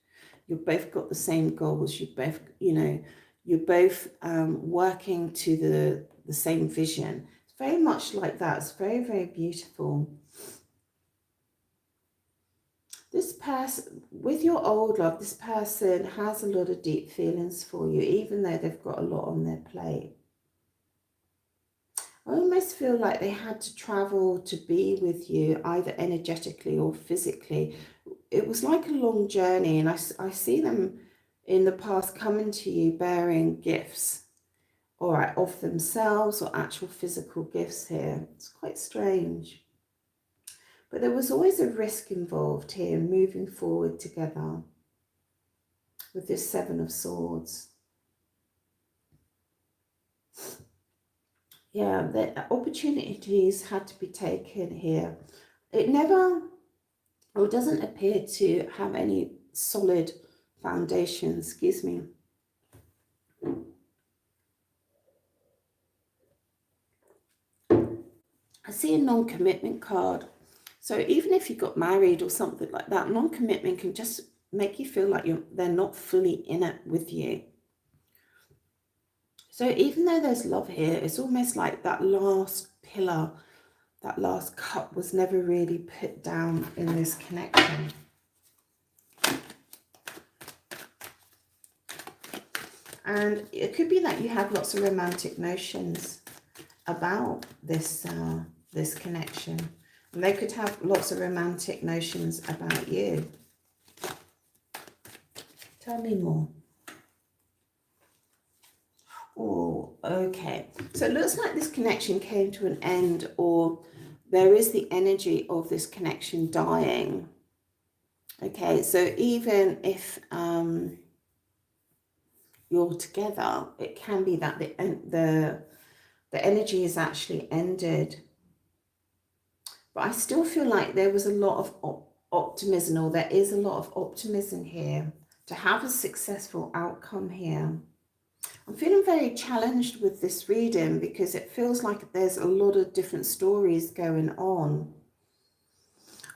you've both got the same goals, you both, you know, you're both working to the same vision. It's very much like that. It's very, very beautiful. This person, with your old love, this person has a lot of deep feelings for you, even though they've got a lot on their plate. I almost feel like they had to travel to be with you, either energetically or physically. It was like a long journey, and I see them in the past coming to you bearing gifts, all right, of themselves or actual physical gifts here. It's quite strange. But there was always a risk involved here, moving forward together with this Seven of Swords. Yeah, the opportunities had to be taken here. It never, or it doesn't appear to have any solid foundation. Excuse me. I see a non-commitment card. So even if you got married or something like that, non-commitment can just make you feel like they're not fully in it with you. So even though there's love here, it's almost like that last pillar, that last cup was never really put down in this connection. And it could be that you have lots of romantic notions about this this connection. And they could have lots of romantic notions about you. Tell me more. Oh, okay. So it looks like this connection came to an end, or there is the energy of this connection dying. Okay, so even if you're together, it can be that the energy is actually ended. But I still feel like there was a lot of optimism, or there is a lot of optimism here to have a successful outcome here. I'm feeling very challenged with this reading because it feels like there's a lot of different stories going on.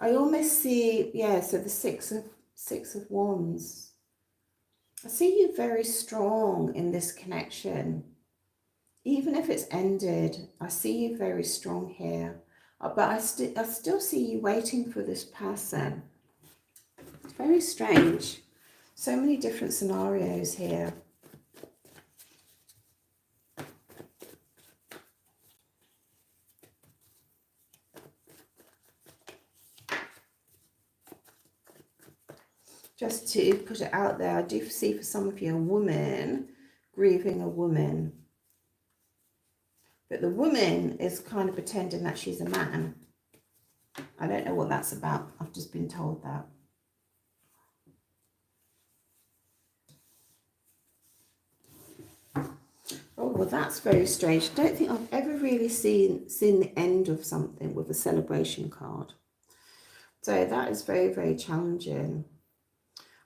I almost see, yeah, so the Six of Wands. I see you very strong in this connection. Even if it's ended, I see you very strong here. But I still see you waiting for this person. It's very strange. So many different scenarios here. Just to put it out there, I do see for some of you a woman grieving a woman. But the woman is kind of pretending that she's a man. I don't know what that's about. I've just been told that. Oh, well, that's very strange. I don't think I've ever really seen the end of something with a celebration card. So that is very, very challenging.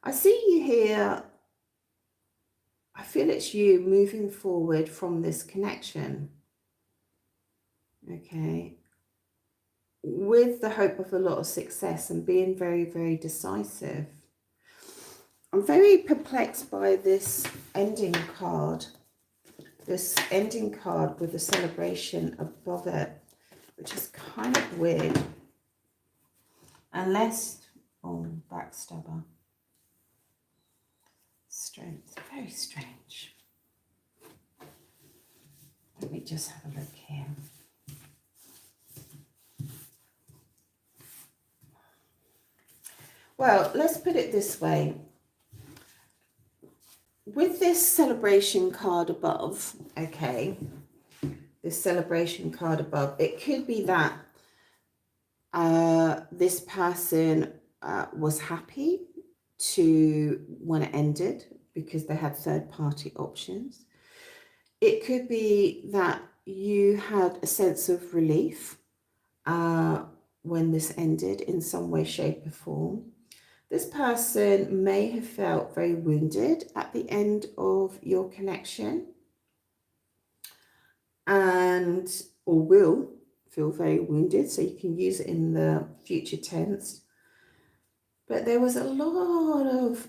I see you here. I feel it's you moving forward from this connection. Okay. With the hope of a lot of success and being very, very decisive. I'm very perplexed by this ending card. This ending card with the celebration above it, which is kind of weird. Unless, oh, backstabber. Strange, very strange. Let me just have a look here. Well, let's put it this way. With this celebration card above, okay, this celebration card above, it could be that this person was happy when it ended because they had third-party options. It could be that you had a sense of relief when this ended in some way, shape, or form. This person may have felt very wounded at the end of your connection or will feel very wounded, so you can use it in the future tense. But there was a lot of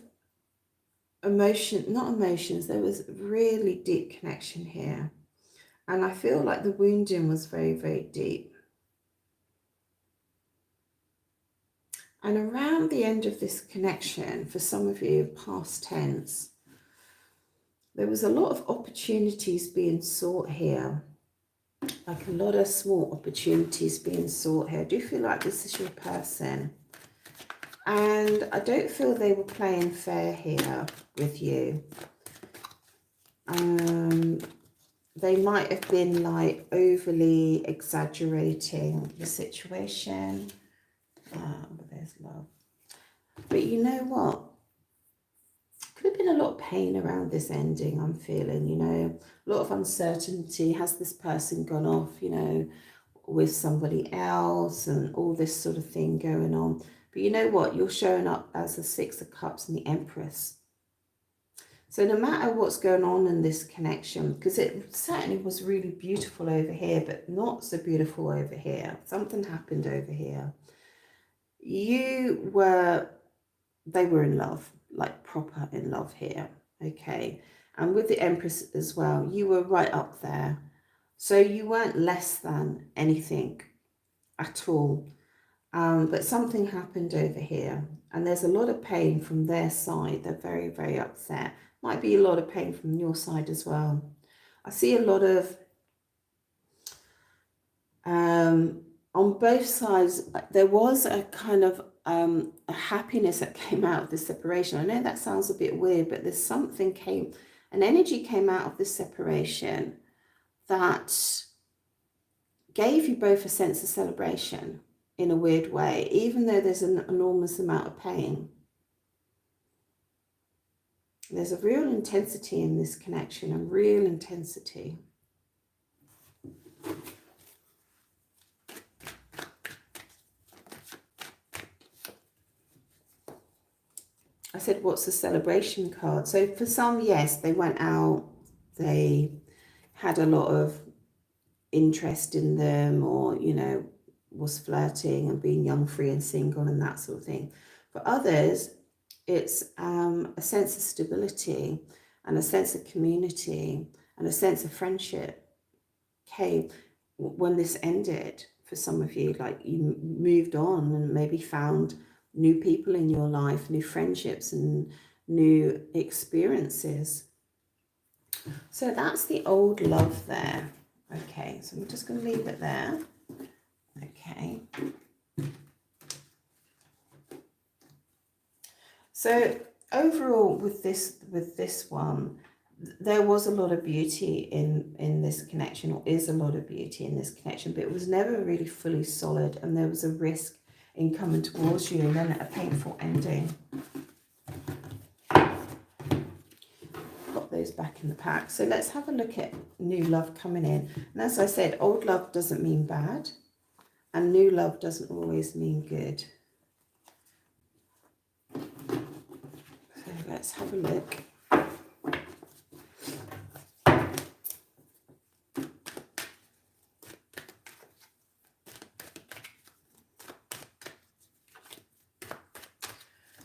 there was really deep connection here. And I feel like the wounding was very, very deep. And around the end of this connection, for some of you, past tense, there was a lot of opportunities being sought here. Like a lot of small opportunities being sought here. I do feel like this is your person. And I don't feel they were playing fair here with you. They might have been like overly exaggerating the situation. But there's love. But you know what? Could have been a lot of pain around this ending, I'm feeling, you know. A lot of uncertainty. Has this person gone off, you know, with somebody else and all this sort of thing going on? But you know what? You're showing up as the Six of Cups and the Empress. So no matter what's going on in this connection, because it certainly was really beautiful over here, but not so beautiful over here. Something happened over here. They were in love, like proper in love here, okay? And with the Empress as well, you were right up there. So you weren't less than anything at all. But something happened over here. And there's a lot of pain from their side. They're very, very upset. Might be a lot of pain from your side as well. I see a lot of, on both sides, there was a kind of a happiness that came out of this separation. I know that sounds a bit weird, but there's an energy came out of this separation that gave you both a sense of celebration in a weird way, even though there's an enormous amount of pain. There's a real intensity in this connection, a real intensity. I said, what's the celebration card? So for some, yes, they went out, they had a lot of interest in them, or, you know, was flirting and being young, free and single and that sort of thing. For others, it's a sense of stability and a sense of community and a sense of friendship came when this ended. For some of you, like you moved on and maybe found new people in your life, new friendships and new experiences. So that's the old love there. Okay, so I'm just going to leave it there. Okay. So overall with this one, there was a lot of beauty in this connection, or is a lot of beauty in this connection, but it was never really fully solid, and there was a risk in coming towards you and then a painful ending. Pop those back in the pack. So let's have a look at new love coming in. And as I said, old love doesn't mean bad, and new love doesn't always mean good. So let's have a look.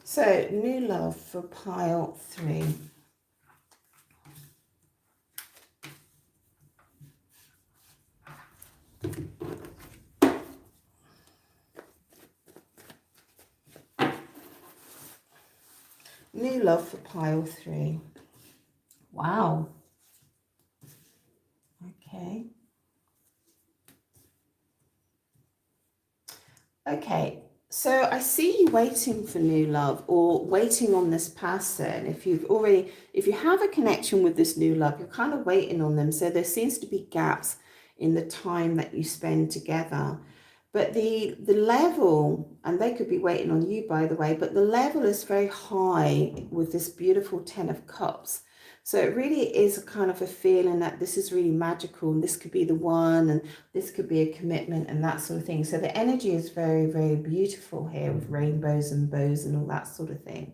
So, new love for pile 3. New love for pile 3. Wow. Okay. Okay. So I see you waiting for new love, or waiting on this person. If you have a connection with this new love, you're kind of waiting on them. So there seems to be gaps in the time that you spend together. But the level, and they could be waiting on you, by the way, but the level is very high with this beautiful 10 of Cups. So it really is a kind of a feeling that this is really magical, and this could be the one, and this could be a commitment and that sort of thing. So the energy is very, very beautiful here with rainbows and bows and all that sort of thing.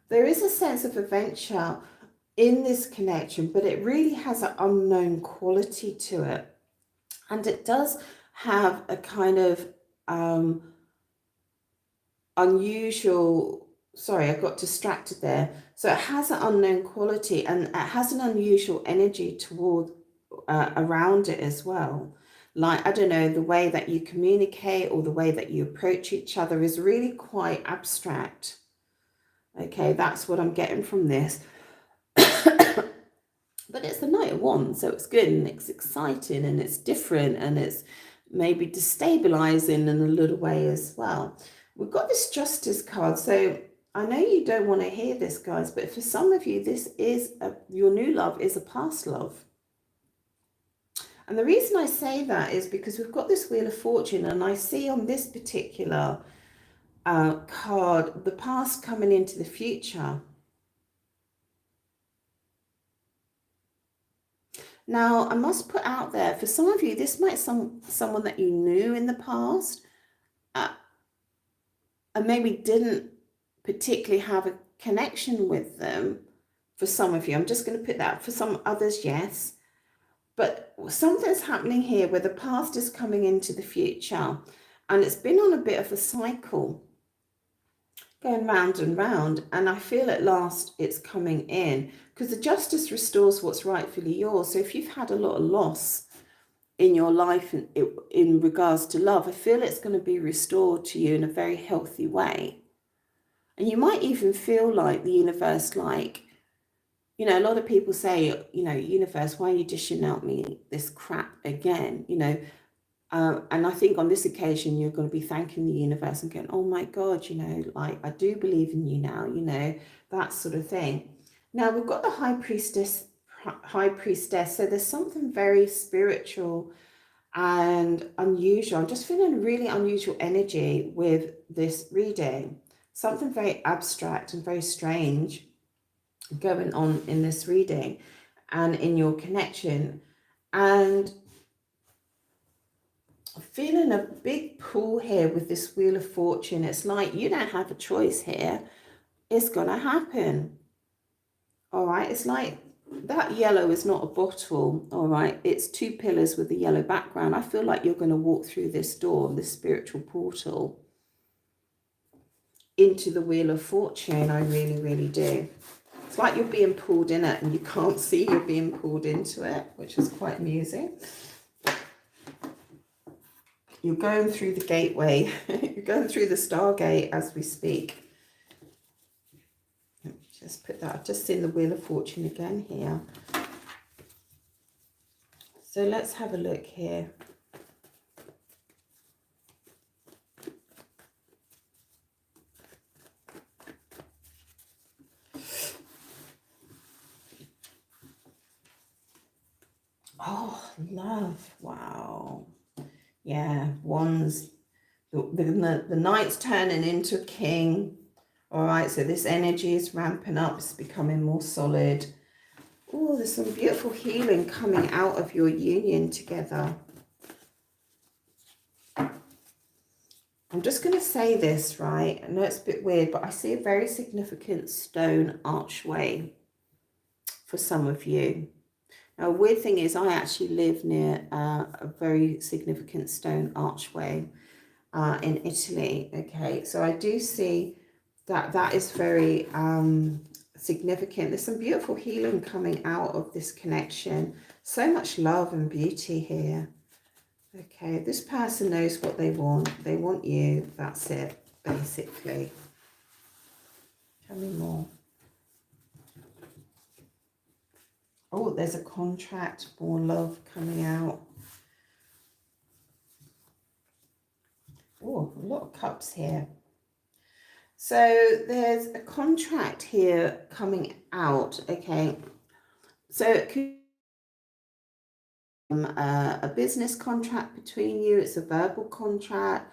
There is a sense of adventure in this connection, but it really has an unknown quality to it. And it does have a kind of unusual, sorry, I got distracted there. So it has an unknown quality, and it has an unusual energy toward around it as well. Like, I don't know, the way that you communicate or the way that you approach each other is really quite abstract. Okay, that's what I'm getting from this. But it's the Knight of Wands, so it's good and it's exciting and it's different and it's maybe destabilizing in a little way as well. We've got this Justice card, so I know you don't want to hear this, guys, but for some of you, this is your new love is a past love. And the reason I say that is because we've got this Wheel of Fortune, and I see on this particular card the past coming into the future. Now, I must put out there, for some of you, this might someone that you knew in the past and maybe didn't particularly have a connection with them. For some of you, I'm just going to put that. For some others, yes. But something's happening here where the past is coming into the future, and it's been on a bit of a cycle, going round and round, and I feel at last it's coming in, because the Justice restores what's rightfully yours. So if you've had a lot of loss in your life in regards to love, I feel it's going to be restored to you in a very healthy way. And you might even feel like the universe, like, you know, a lot of people say, you know, universe, why are you dishing out me this crap again? You know, and I think on this occasion, you're going to be thanking the universe and going, oh my God, you know, like, I do believe in you now, you know, that sort of thing. Now we've got the High Priestess. So there's something very spiritual and unusual. I'm just feeling really unusual energy with this reading. Something very abstract and very strange going on in this reading and in your connection. And feeling a big pull here with this Wheel of Fortune. It's like you don't have a choice here. It's gonna happen. All right, it's like that yellow is not a bottle. All right, it's 2 pillars with a yellow background. I feel like you're going to walk through this door, this spiritual portal, into the Wheel of Fortune. I really, really do. It's like you're being pulled in it and you can't see you're being pulled into it, which is quite amusing. You're going through the gateway. You're going through the Stargate as we speak. Just put that. I've just seen the Wheel of Fortune again here. So let's have a look here. love. Wow. Yeah, wands. The knight's turning into a king. All right, so this energy is ramping up. It's becoming more solid. Oh, there's some beautiful healing coming out of your union together. I'm just going to say this, right? I know it's a bit weird, but I see a very significant stone archway for some of you. Now, a weird thing is I actually live near a very significant stone archway in Italy. Okay, so I do see that that is very significant. There's some beautiful healing coming out of this connection. So much love and beauty here. Okay, this person knows what they want. They want you. That's it, basically. Tell me more. Oh, there's a contract, more love coming out. Oh, a lot of cups here. So there's a contract here coming out, okay? So it could be a business contract between you. It's a verbal contract.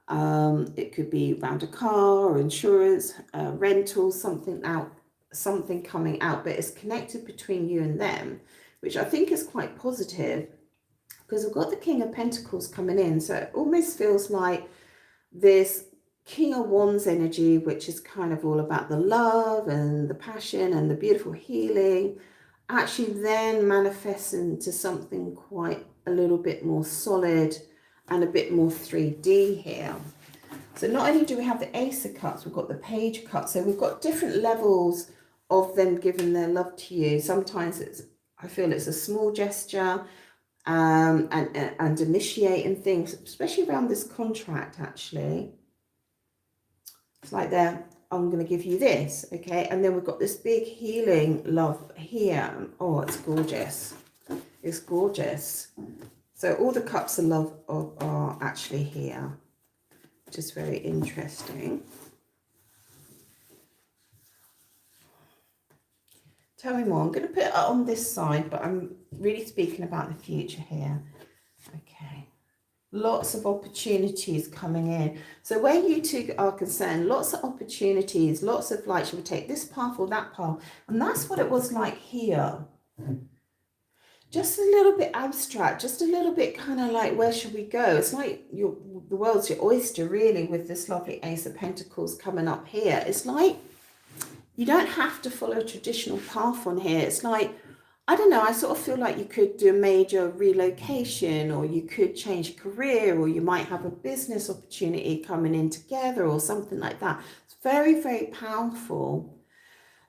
It could be around a car or insurance, rental, something coming out, but it's connected between you and them, which I think is quite positive because we've got the King of Pentacles coming in. So it almost feels like this King of Wands energy, which is kind of all about the love and the passion and the beautiful healing, actually then manifests into something quite a little bit more solid and a bit more 3D here. So not only do we have the Ace of Cups, we've got the Page of Cups. So we've got different levels of them giving their love to you. Sometimes I feel it's a small gesture and initiating things, especially around this contract, actually. It's like I'm going to give you this, okay? And then we've got this big healing love here. Oh, it's gorgeous. It's gorgeous. So all the cups of love are actually here, which is very interesting. Tell me more. I'm going to put it on this side, but I'm really speaking about the future here. Okay. Lots of opportunities coming in. So where you two are concerned, lots of opportunities, lots of like, should we take this path or that path? And that's what it was like here. Just a little bit abstract, just a little bit kind of like, where should we go? It's like the world's your oyster, really, with this lovely Ace of Pentacles coming up here. It's like you don't have to follow a traditional path on here. It's like, I don't know, I sort of feel like you could do a major relocation, or you could change career, or you might have a business opportunity coming in together or something like that. It's very, very powerful.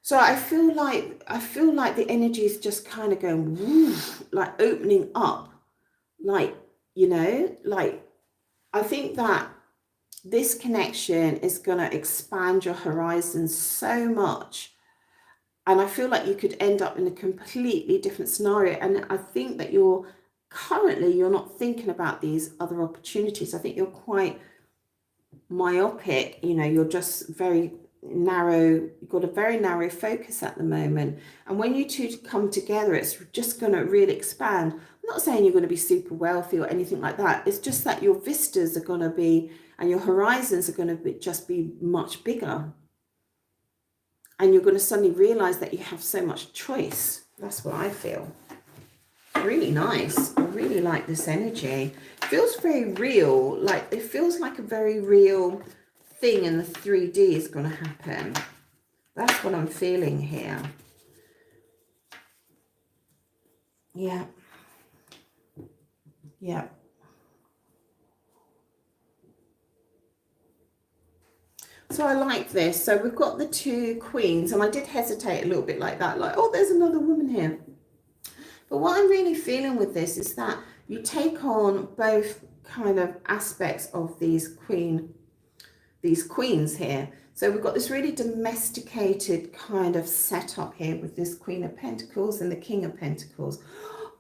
So I feel like the energy is just kind of going, woo, like opening up, like, you know, like I think that this connection is going to expand your horizons so much. And I feel like you could end up in a completely different scenario. And I think that you're not thinking about these other opportunities. I think you're quite myopic, you know, you're just very narrow, you've got a very narrow focus at the moment. And when you two come together, it's just going to really expand. I'm not saying you're going to be super wealthy or anything like that. It's just that your vistas are going to be, and your horizons are going to just be much bigger. And you're going to suddenly realize that you have so much choice. That's what I feel. Really nice. I really like this energy. It feels very real. Like it feels like a very real thing in the 3D is going to happen. That's what I'm feeling here. Yeah. Yeah. So I like this. So we've got the two queens, and I did hesitate a little bit like that, like, oh, there's another woman here. But what I'm really feeling with this is that you take on both kind of aspects of these queens here. So we've got this really domesticated kind of setup here with this Queen of Pentacles and the King of Pentacles.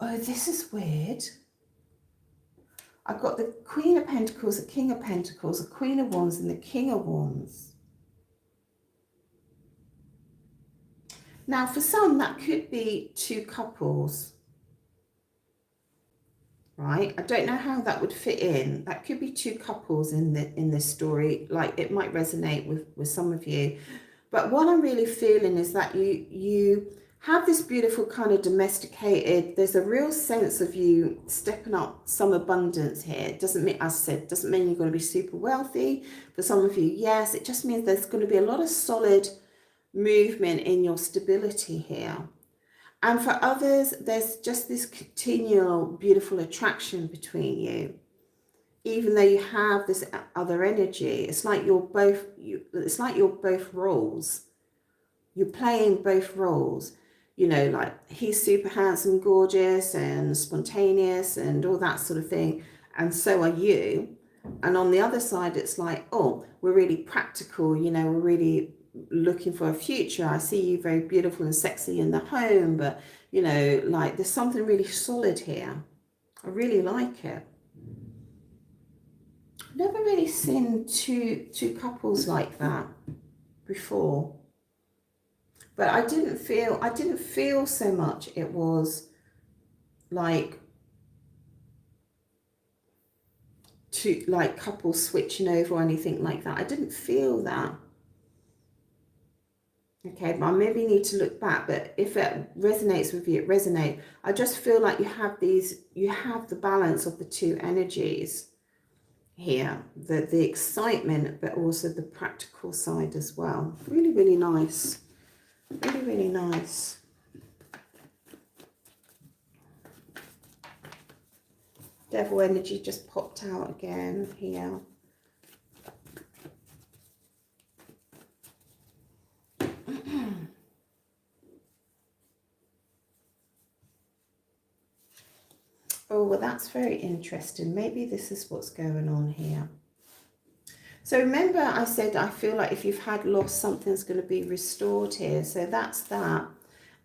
Oh, this is weird. I've got the Queen of Pentacles, the King of Pentacles, the Queen of Wands, and the King of Wands. Now, for some, that could be two couples. right? I don't know how that would fit in. That could be two couples in this story. Like, it might resonate with some of you. But what I'm really feeling is that you have this beautiful kind of domesticated, there's a real sense of you stepping up some abundance here. It doesn't mean, as I said, doesn't mean you're going to be super wealthy. For some of you, yes, it just means there's going to be a lot of solid movement in your stability here. And for others, there's just this continual beautiful attraction between you. Even though you have this other energy, it's like you're both, it's like you're both roles. You're playing both roles. You know, like, he's super handsome, gorgeous and spontaneous and all that sort of thing. And so are you. And on the other side, it's like, oh, we're really practical. You know, we're really looking for a future. I see you very beautiful and sexy in the home. But, you know, like, there's something really solid here. I really like it. Never really seen two couples like that before. But I didn't feel so much it was like two, like, couples switching over or anything like that. I didn't feel that. Okay, but I maybe need to look back, but if it resonates with you, it resonates. I just feel like you have the balance of the two energies here, the excitement, but also the practical side as well. Really, really nice. Really, really nice. Devil energy just popped out again here. Oh, well, that's very interesting. Maybe this is what's going on here. So remember, I said I feel like if you've had loss, something's going to be restored here. So that's that.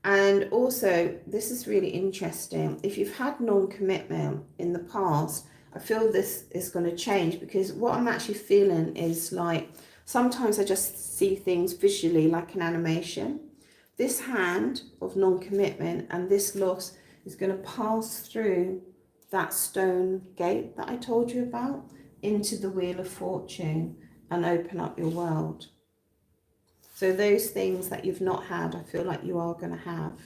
And also, this is really interesting. If you've had non-commitment in the past, I feel this is going to change, because what I'm actually feeling is like, sometimes I just see things visually like an animation. This hand of non-commitment and this loss is going to pass through that stone gate that I told you about into the Wheel of Fortune and open up your world. So those things that you've not had, I feel like you are going to have.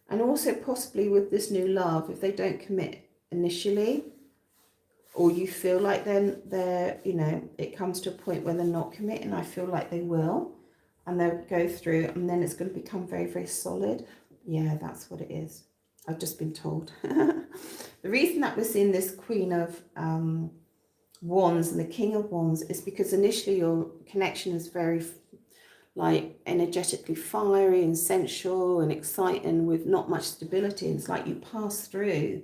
And also possibly with this new love, if they don't commit initially, or you feel like they're, you know, it comes to a point where they're not committing, I feel like they will, and they'll go through, and then it's going to become very, very solid. Yeah, that's what it is. I've just been told. The reason that we're seeing this Queen of Wands and the King of Wands is because initially your connection is very, like, energetically fiery and sensual and exciting with not much stability. It's like you pass through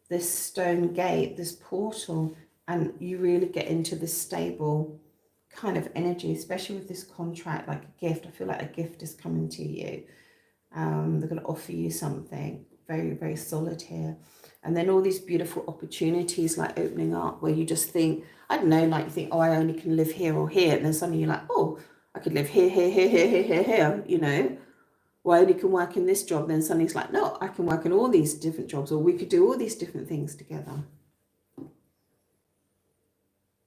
this stone gate, this portal, and you really get into this stable kind of energy, especially with this contract, like a gift. I feel like a gift is coming to you. They're going to offer you something very, very solid here. And then all these beautiful opportunities like opening up, where you just think, I don't know, like you think, oh, I only can live here or here. And then suddenly you're like, oh, I could live here, here, here, here, here, here, here, you know. Well, I only can work in this job. Then suddenly it's like, no, I can work in all these different jobs, or we could do all these different things together.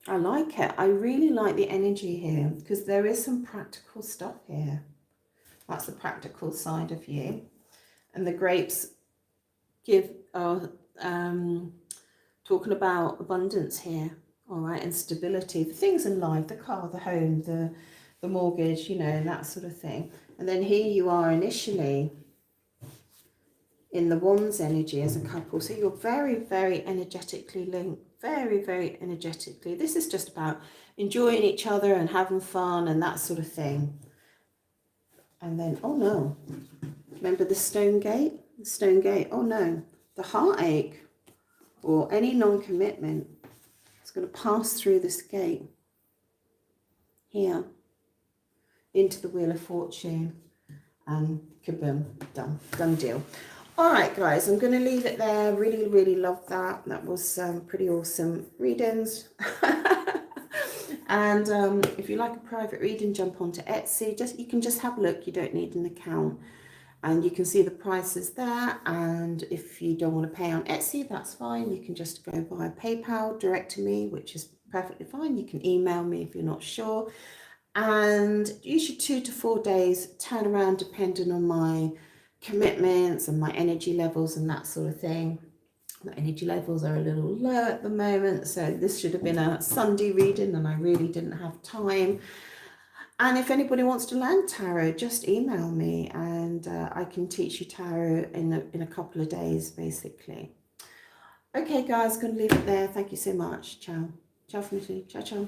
I like it. I really like the energy here, because there is some practical stuff here. That's the practical side of you. And the grapes give, talking about abundance here, all right, and stability, the things in life, the car, the home, the mortgage, you know, and that sort of thing. And then here you are initially in the Wands energy as a couple. So you're very, very energetically linked, very, very energetically. This is just about enjoying each other and having fun and that sort of thing. And then, oh no, remember the stone gate? The stone gate, oh no, the heartache or any non-commitment is going to pass through this gate here into the Wheel of Fortune, and kaboom, done deal. All right, guys, I'm going to leave it there. Really, really love that. That was pretty awesome readings. And if you like a private reading, jump onto Etsy. You can just have a look. You don't need an account. And you can see the prices there. And if you don't want to pay on Etsy, that's fine. You can just go via PayPal direct to me, which is perfectly fine. You can email me if you're not sure. And usually 2 to 4 days turnaround depending on my commitments and my energy levels and that sort of thing. My energy levels are a little low at the moment, so this should have been a Sunday reading and I really didn't have time. And if anybody wants to learn tarot, just email me and I can teach you tarot in a couple of days, basically. Okay, guys, going to leave it there. Thank you so much. Ciao. Ciao, Finity. Ciao, ciao.